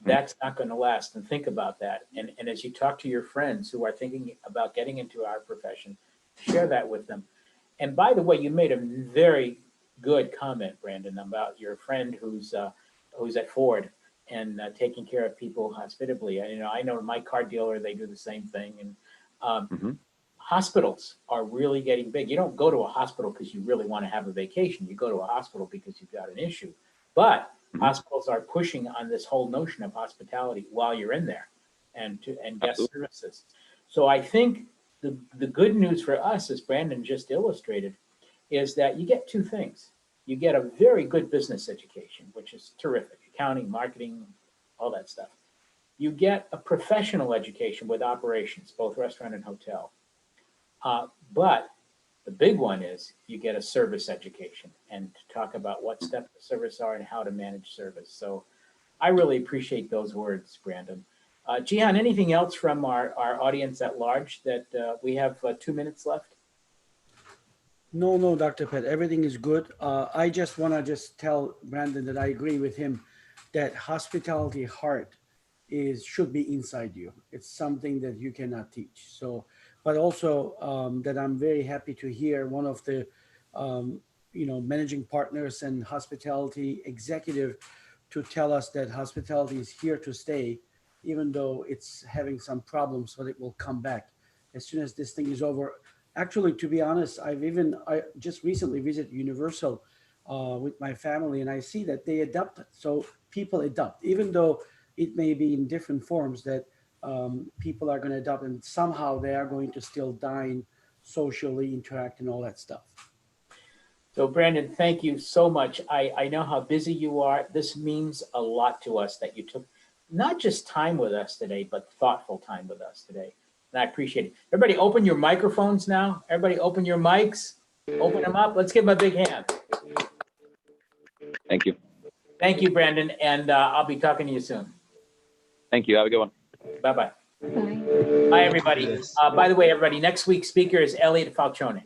that's not going to last. And think about that. And as you talk to your friends who are thinking about getting into our profession, share that with them. And by the way, you made a very good comment, Brandon, about your friend who's at Ford and taking care of people hospitably. I know my car dealer, they do the same thing. And hospitals are really getting big. You don't go to a hospital because you really want to have a vacation. You go to a hospital because you've got an issue. But hospitals are pushing on this whole notion of hospitality while you're in there and guest services. So I think the good news for us, as Brandon just illustrated, is that you get two things. You get a very good business education, which is terrific, accounting, marketing, all that stuff. You get a professional education with operations, both restaurant and hotel. But the big one is you get a service education and to talk about what steps of service are and how to manage service. So I really appreciate those words, Brandon. Jihan, anything else from our audience at large that we have 2 minutes left? No, Dr. Pat, everything is good. I just want to tell Brandon that I agree with him that hospitality heart should be inside you. It's something that you cannot teach. So, but also that I'm very happy to hear one of the, managing partners and hospitality executive to tell us that hospitality is here to stay, even though it's having some problems, but it will come back as soon as this thing is over. Actually, to be honest, I just recently visited Universal with my family, and I see that they adapt. So people adapt, even though it may be in different forms that people are going to adopt, and somehow they are going to still dine, socially interact, and all that stuff. So Brandon, thank you so much. I know how busy you are. This means a lot to us that you took not just time with us today, but thoughtful time with us today. And I appreciate it. Everybody open your microphones now. Everybody open your mics. Open them up. Let's give them a big hand. Thank you. Thank you, Brandon. And I'll be talking to you soon. Thank you. Have a good one. Bye-bye. Bye. Bye, everybody. By the way, everybody, next week's speaker is Elliot Falcione.